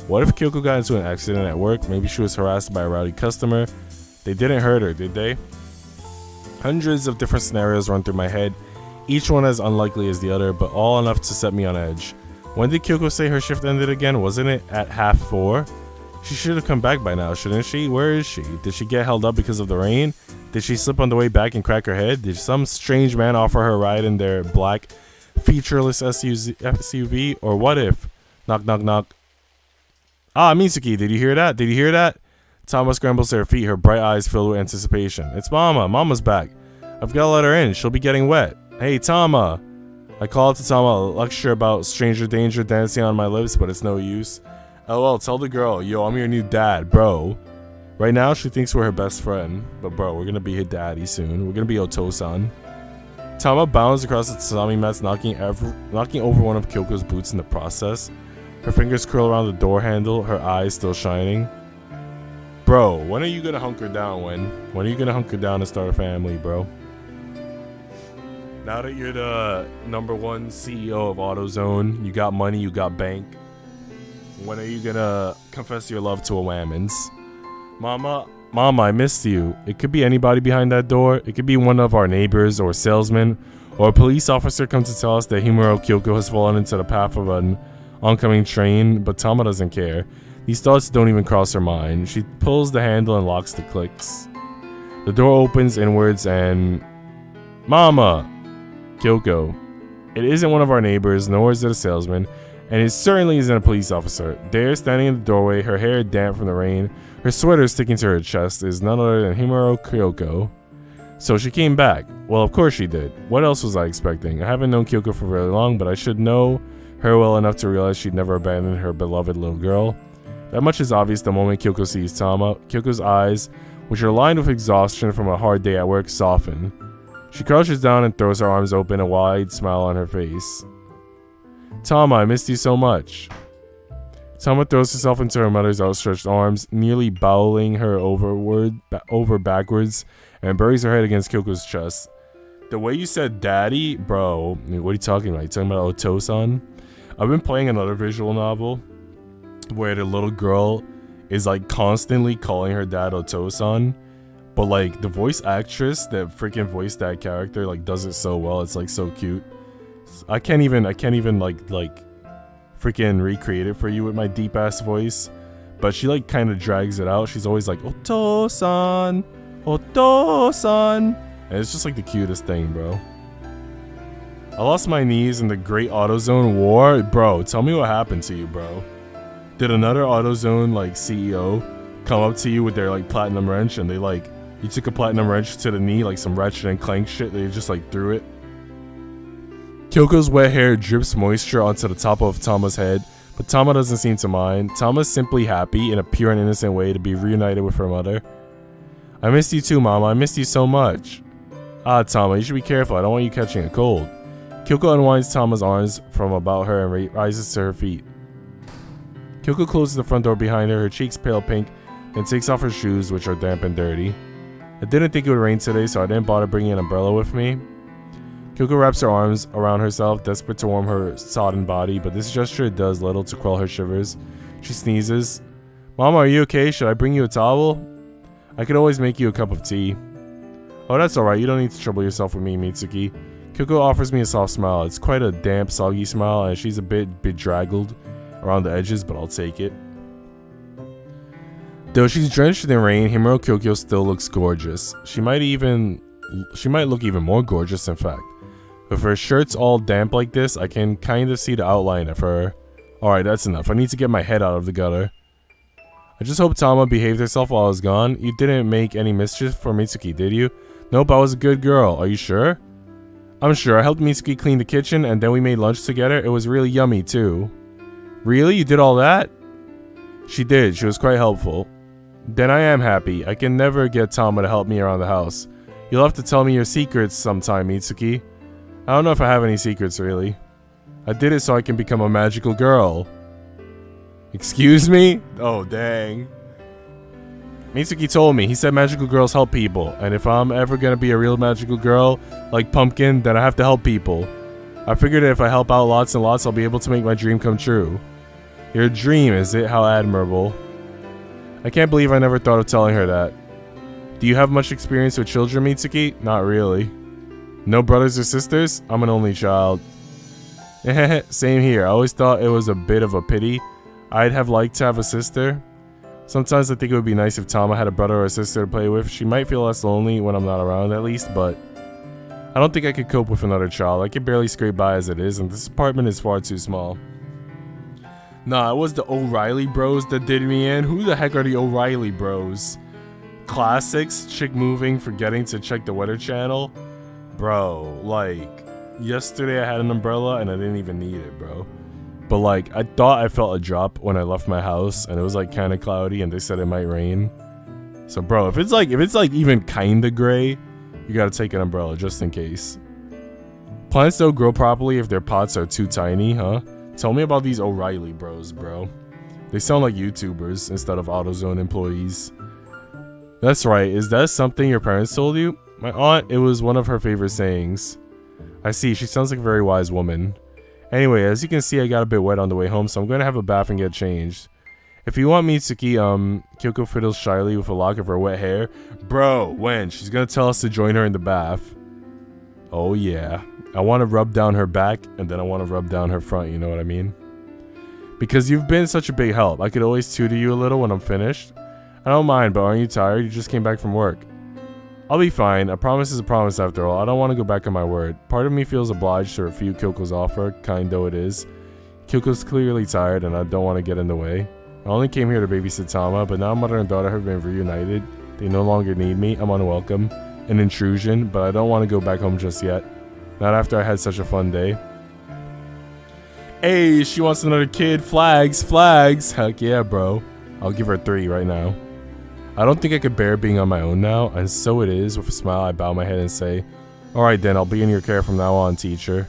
What if Kyoko got into an accident at work? Maybe she was harassed by a rowdy customer. They didn't hurt her, did they? Hundreds of different scenarios run through my head, each one as unlikely as the other, but all enough to set me on edge. When did Kyoko say her shift ended again? Wasn't it at 4:30? She should have come back by now, shouldn't she? Where is she? Did she get held up because of the rain? Did she slip on the way back and crack her head? Did some strange man offer her a ride in their black, featureless SUV? Or what if? Knock, knock, knock. Ah, Mitsuki, did you hear that? Did you hear that? Tama scrambles to her feet, her bright eyes filled with anticipation. It's Mama. Mama's back. I've got to let her in. She'll be getting wet. Hey, Tama. I call out to Tama, a lecture about stranger danger dancing on my lips, but it's no use. LOL, tell the girl, yo, I'm your new dad, bro. Right now, she thinks we're her best friend. But bro, we're gonna be her daddy soon. We're gonna be Oto-san. Tama bounced across the tatami mats, knocking over one of Kyoko's boots in the process. Her fingers curl around the door handle, her eyes still shining. Bro, when are you gonna hunker down, When are you gonna hunker down and start a family, bro? Now that you're the #1 CEO of AutoZone, you got money, you got bank. When are you gonna confess your love to a Whammons? Mama, I missed you. It could be anybody behind that door. It could be one of our neighbors or salesmen, or a police officer come to tell us that Himuro Kyoko has fallen into the path of an oncoming train, but Tama doesn't care. These thoughts don't even cross her mind. She pulls the handle and locks the clicks. The door opens inwards and... Mama! Kyoko. It isn't one of our neighbors, nor is it a salesman, and it certainly isn't a police officer. There, standing in the doorway, her hair damp from the rain, her sweater sticking to her chest, is none other than Himuro Kyoko. So she came back. Well, of course she did. What else was I expecting? I haven't known Kyoko for very long, but I should know her well enough to realize she'd never abandoned her beloved little girl. That much is obvious the moment Kyoko sees Tama. Kyoko's eyes, which are lined with exhaustion from a hard day at work, soften. She crouches down and throws her arms open, a wide smile on her face. Tama, I missed you so much. Tama throws herself into her mother's outstretched arms, nearly bowling her over backwards, and buries her head against Kyoko's chest. The way you said daddy, bro, what are you talking about? You talking about Oto-san? I've been playing another visual novel where the little girl is like constantly calling her dad Oto-san, but like the voice actress that freaking voiced that character like does it so well. It's like so cute. I can't even like freaking recreate it for you with my deep ass voice, but she like kind of drags it out. She's always like Oto-san, Oto-san, and it's just like the cutest thing, bro. I lost my knees in the Great AutoZone War. Bro, tell me what happened to you, bro. Did another AutoZone like CEO come up to you with their like platinum wrench, and they like, you took a platinum wrench to the knee, like some Ratchet and Clank shit, they just like threw it? Kyoko's wet hair drips moisture onto the top of Tama's head, but Tama doesn't seem to mind. Tama's simply happy in a pure and innocent way to be reunited with her mother. I missed you too, Mama. I missed you so much. Ah, Tama, you should be careful. I don't want you catching a cold. Kyoko unwinds Tama's arms from about her and rises to her feet. Kyoko closes the front door behind her, her cheeks pale pink, then takes off her shoes, which are damp and dirty. I didn't think it would rain today, so I didn't bother bringing an umbrella with me. Kyoko wraps her arms around herself, desperate to warm her sodden body, but this gesture does little to quell her shivers. She sneezes. Mama, are you okay? Should I bring you a towel? I could always make you a cup of tea. Oh, that's alright. You don't need to trouble yourself with me, Mitsuki. Kyoko offers me a soft smile. It's quite a damp, soggy smile, and she's a bit bedraggled around the edges, but I'll take it. Though she's drenched in rain, Himuro Kyoko still looks gorgeous. She might look even more gorgeous, in fact. With her shirt's all damp like this, I can kind of see the outline of her. Alright, that's enough. I need to get my head out of the gutter. I just hope Tama behaved herself while I was gone. You didn't make any mischief for Mitsuki, did you? Nope, I was a good girl. Are you sure? I'm sure. I helped Mitsuki clean the kitchen, and then we made lunch together. It was really yummy, too. Really? You did all that? She did. She was quite helpful. Then I am happy. I can never get Tama to help me around the house. You'll have to tell me your secrets sometime, Mitsuki. I don't know if I have any secrets, really. I did it so I can become a magical girl. Excuse me? Oh, dang. Mitsuki told me. He said magical girls help people. And if I'm ever gonna be a real magical girl, like Pumpkin, then I have to help people. I figured if I help out lots and lots, I'll be able to make my dream come true. Your dream, is it? How admirable. I can't believe I never thought of telling her that. Do you have much experience with children, Mitsuki? Not really. No brothers or sisters? I'm an only child. Same here. I always thought it was a bit of a pity. I'd have liked to have a sister. Sometimes I think it would be nice if Tama had a brother or a sister to play with. She might feel less lonely when I'm not around, at least, but I don't think I could cope with another child. I can barely scrape by as it is, and this apartment is far too small. Nah, it was the O'Reilly bros that did me in. Who the heck are the O'Reilly bros? Classics, chick moving, forgetting to check the weather channel. Bro, like, yesterday I had an umbrella and I didn't even need it, bro. But like, I thought I felt a drop when I left my house, and it was like kind of cloudy, and they said it might rain. So bro, if it's like even kind of gray, you gotta take an umbrella just in case. Plants don't grow properly if their pots are too tiny, huh? Tell me about these O'Reilly bros, bro. They sound like YouTubers instead of AutoZone employees. That's right, is that something your parents told you? My aunt, it was one of her favorite sayings. I see, she sounds like a very wise woman. Anyway, as you can see, I got a bit wet on the way home, so I'm going to have a bath and get changed. If you want Mitsuki, Kyoko fiddles shyly with a lock of her wet hair. Bro, when? She's going to tell us to join her in the bath. Oh yeah. I want to rub down her back, and then I want to rub down her front, you know what I mean? Because you've been such a big help. I could always tutor you a little when I'm finished. I don't mind, but aren't you tired? You just came back from work. I'll be fine. A promise is a promise after all. I don't want to go back on my word. Part of me feels obliged to refute Kyoko's offer, kind though it is. Kyoko's clearly tired, and I don't want to get in the way. I only came here to babysit Tama, but now mother and daughter have been reunited. They no longer need me. I'm unwelcome. An intrusion, but I don't want to go back home just yet. Not after I had such a fun day. Hey, she wants another kid. Flags, flags. Heck yeah, bro. I'll give her 3 right now. I don't think I could bear being on my own now, and so it is. With a smile, I bow my head and say, alright then, I'll be in your care from now on, teacher.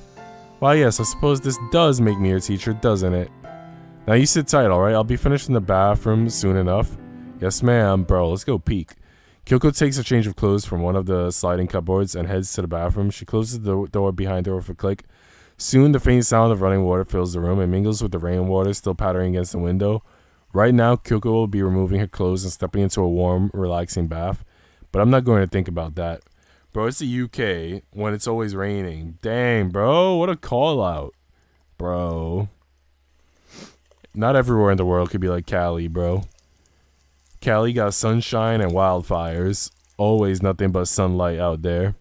Well, yes, I suppose this does make me your teacher, doesn't it? Now you sit tight, alright? I'll be finished in the bathroom soon enough. Yes, ma'am. Bro, let's go peek. Kyoko takes a change of clothes from one of the sliding cupboards and heads to the bathroom. She closes the door behind her with a click. Soon, the faint sound of running water fills the room and mingles with the rainwater still pattering against the window. Right now, Kyoko will be removing her clothes and stepping into a warm, relaxing bath. But I'm not going to think about that. Bro, it's the UK when it's always raining. Dang, bro, what a call out. Bro. Not everywhere in the world could be like Cali, bro. Cali got sunshine and wildfires. Always nothing but sunlight out there.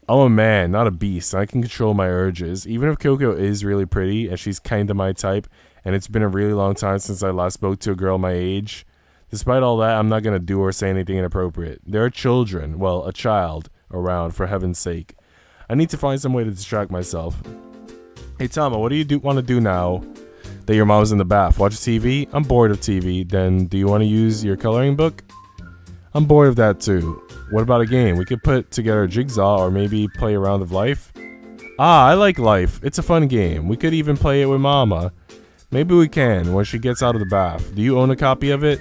I'm a man, not a beast. I can control my urges. Even if Kyoko is really pretty and she's kinda my type, and it's been a really long time since I last spoke to a girl my age. Despite all that, I'm not going to do or say anything inappropriate. There are children, well, a child, around, for heaven's sake. I need to find some way to distract myself. Hey, Tama, what do you want to do now that your mom's in the bath? Watch TV? I'm bored of TV. Then, do you want to use your coloring book? I'm bored of that, too. What about a game? We could put together a jigsaw or maybe play a round of Life. Ah, I like Life. It's a fun game. We could even play it with Mama. Maybe we can, when she gets out of the bath. Do you own a copy of it?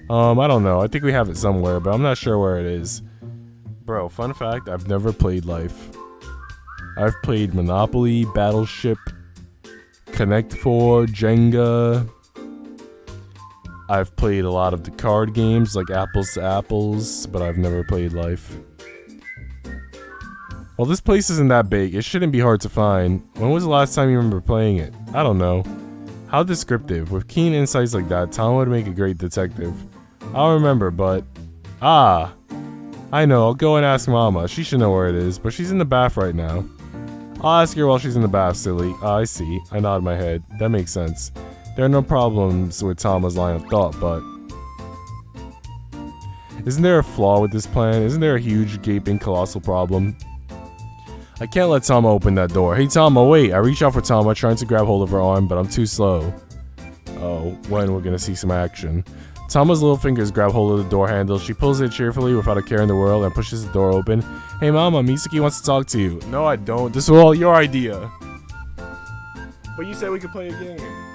I don't know. I think we have it somewhere, but I'm not sure where it is. Bro, fun fact, I've never played Life. I've played Monopoly, Battleship, Connect 4, Jenga. I've played a lot of the card games, like Apples to Apples, but I've never played Life. Well, this place isn't that big. It shouldn't be hard to find. When was the last time you remember playing it? I don't know. How descriptive. With keen insights like that, Tom would make a great detective. I'll remember, but... Ah! I know, I'll go and ask Mama. She should know where it is, but she's in the bath right now. I'll ask her while she's in the bath, silly. I see. I nod my head. That makes sense. There are no problems with Tama's line of thought, but... Isn't there a flaw with this plan? Isn't there a huge, gaping, colossal problem? I can't let Tama open that door. Hey Tama, wait! I reach out for Tama, trying to grab hold of her arm, but I'm too slow. Oh, when we're gonna see some action. Tama's little fingers grab hold of the door handle. She pulls it cheerfully without a care in the world and pushes the door open. Hey Mama, Mitsuki wants to talk to you. No, I don't. This was all your idea. But you said we could play a game.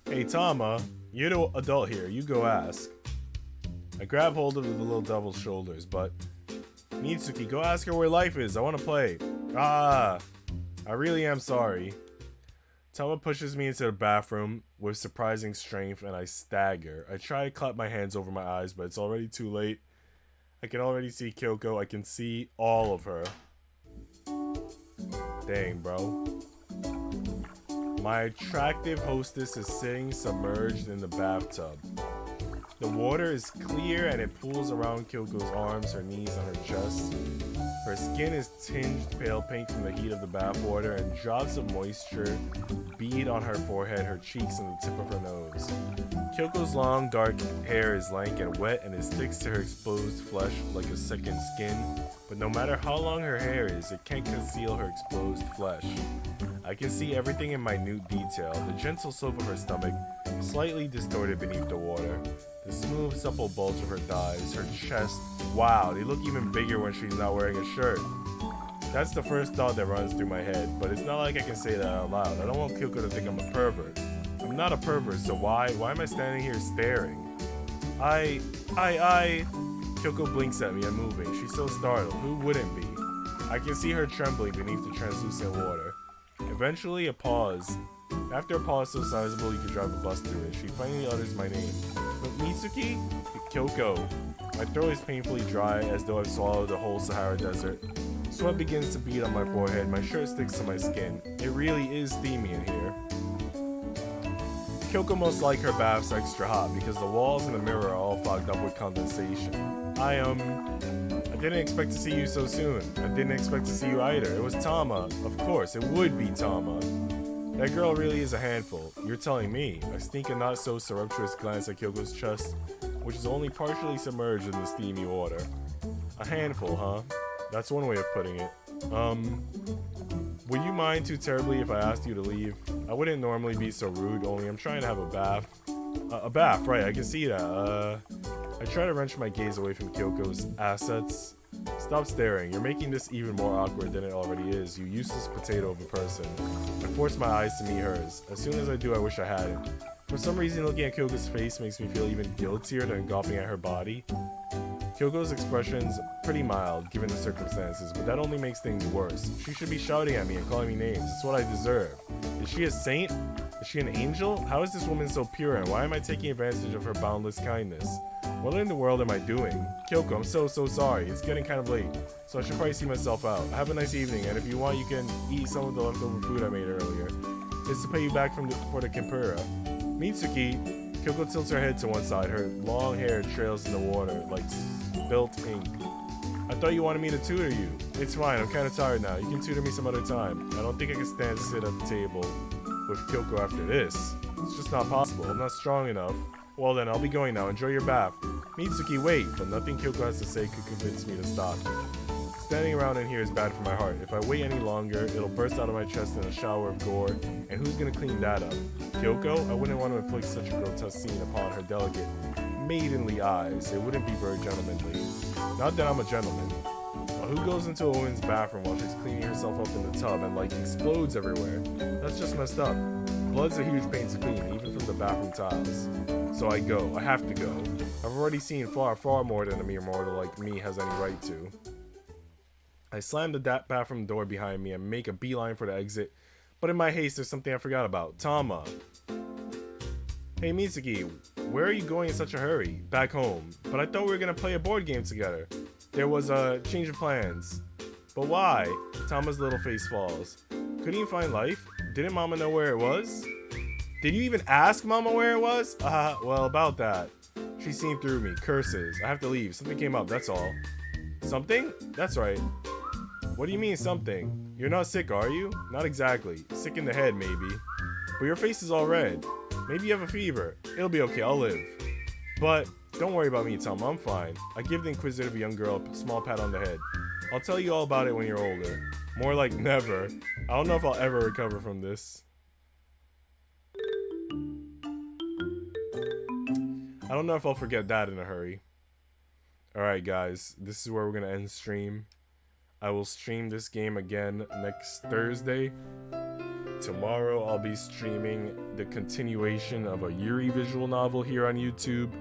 Hey Tama, you're the adult here, you go ask. I grab hold of the little devil's shoulders, but... Mitsuki, go ask her where Life is, I want to play. Ah, I really am sorry. Tama pushes me into the bathroom with surprising strength and I stagger. I try to clap my hands over my eyes, but it's already too late. I can already see Kyoko, I can see all of her. Dang, bro. My attractive hostess is sitting submerged in the bathtub. The water is clear and it pools around Kyoko's arms, her knees, and her chest. Her skin is tinged pale pink from the heat of the bathwater, and drops of moisture bead on her forehead, her cheeks, and the tip of her nose. Kyoko's long, dark hair is lank and wet, and it sticks to her exposed flesh like a second skin. But no matter how long her hair is, it can't conceal her exposed flesh. I can see everything in minute detail. The gentle slope of her stomach, slightly distorted beneath the water. The smooth, supple bulge of her thighs, her chest. Wow, they look even bigger when she's not wearing a shirt. That's the first thought that runs through my head, but it's not like I can say that out loud. I don't want Kyoko to think I'm a pervert. I'm not a pervert, so why am I standing here staring? Kyoko blinks at me, unmoving. She's so startled. Who wouldn't be? I can see her trembling beneath the translucent water. Eventually, a pause. After a pause so sizable you could drive a bus through it, she finally utters my name. But Mitsuki? Kyoko. My throat is painfully dry, as though I've swallowed the whole Sahara Desert. Sweat begins to bead on my forehead. My shirt sticks to my skin. It really is steamy in here. Kyoko must like her baths extra hot because the walls and the mirror are all fogged up with condensation. I didn't expect to see you so soon. I didn't expect to see you either. It was Tama. Of course, it would be Tama. That girl really is a handful. You're telling me. I sneak a not so surreptitious glance at Kyoko's chest, which is only partially submerged in the steamy water. A handful, huh? That's one way of putting it. Would you mind too terribly if I asked you to leave? I wouldn't normally be so rude, only I'm trying to have a bath. A bath, right, I can see that. I try to wrench my gaze away from Kyoko's assets. Stop staring, you're making this even more awkward than it already is, you useless potato of a person. I force my eyes to meet hers. As soon as I do, I wish I hadn't. For some reason, looking at Kyoko's face makes me feel even guiltier than gawping at her body. Kyoko's expression's pretty mild, given the circumstances, but that only makes things worse. She should be shouting at me and calling me names. It's what I deserve. Is she a saint? Is she an angel? How is this woman so pure, and why am I taking advantage of her boundless kindness? What in the world am I doing? Kyoko, I'm so sorry. It's getting kind of late, so I should probably see myself out. Have a nice evening, and if you want, you can eat some of the leftover food I made earlier. It's to pay you back for the Kimpura. Mitsuki. Kyoko tilts her head to one side. Her long hair trails in the water like spilt ink. I thought you wanted me to tutor you. It's fine, I'm kind of tired now. You can tutor me some other time. I don't think I can stand to sit at the table with Kyoko after this. It's just not possible. I'm not strong enough. Well then, I'll be going now. Enjoy your bath. Mitsuki, wait. But nothing Kyoko has to say could convince me to stop. Standing around in here is bad for my heart. If I wait any longer, it'll burst out of my chest in a shower of gore. And who's gonna clean that up? Kyoko? I wouldn't want to inflict such a grotesque scene upon her delicate, maidenly eyes. It wouldn't be very gentlemanly. Not that I'm a gentleman. But who goes into a woman's bathroom while she's cleaning herself up in the tub and like explodes everywhere? That's just messed up. Blood's a huge pain to clean, even from the bathroom tiles. So I go. I have to go. I've already seen far more than a mere mortal like me has any right to. I slam the bathroom door behind me and make a beeline for the exit, but in my haste there's something I forgot about. Tama. Hey Mitsuki, where are you going in such a hurry? Back home. But I thought we were gonna play a board game together. There was a change of plans. But why? Tama's little face falls. Couldn't you find life? Didn't Mama know where it was? Did you even ask Mama where it was? Well, about that. She's seen through me. Curses. I have to leave. Something came up, that's all. Something? That's right. What do you mean something? You're not sick, are you? Not exactly. Sick in the head, maybe. But your face is all red. Maybe you have a fever. It'll be okay, I'll live. But don't worry about me, Tama, I'm fine. I give the inquisitive young girl a small pat on the head. I'll tell you all about it when you're older. More like never. I don't know if I'll ever recover from this. I don't know if I'll forget that in a hurry. Alright guys, this is where we're gonna end stream. I will stream this game again next Thursday. Tomorrow I'll be streaming the continuation of a Yuri visual novel here on YouTube.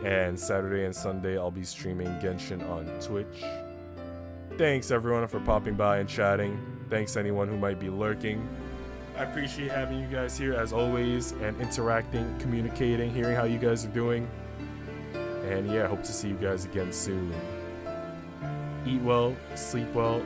And Saturday and Sunday I'll be streaming Genshin on Twitch. Thanks everyone for popping by and chatting. Thanks anyone who might be lurking. I appreciate having you guys here as always and interacting, communicating, hearing how you guys are doing. And yeah, hope to see you guys again soon. Eat well, sleep well.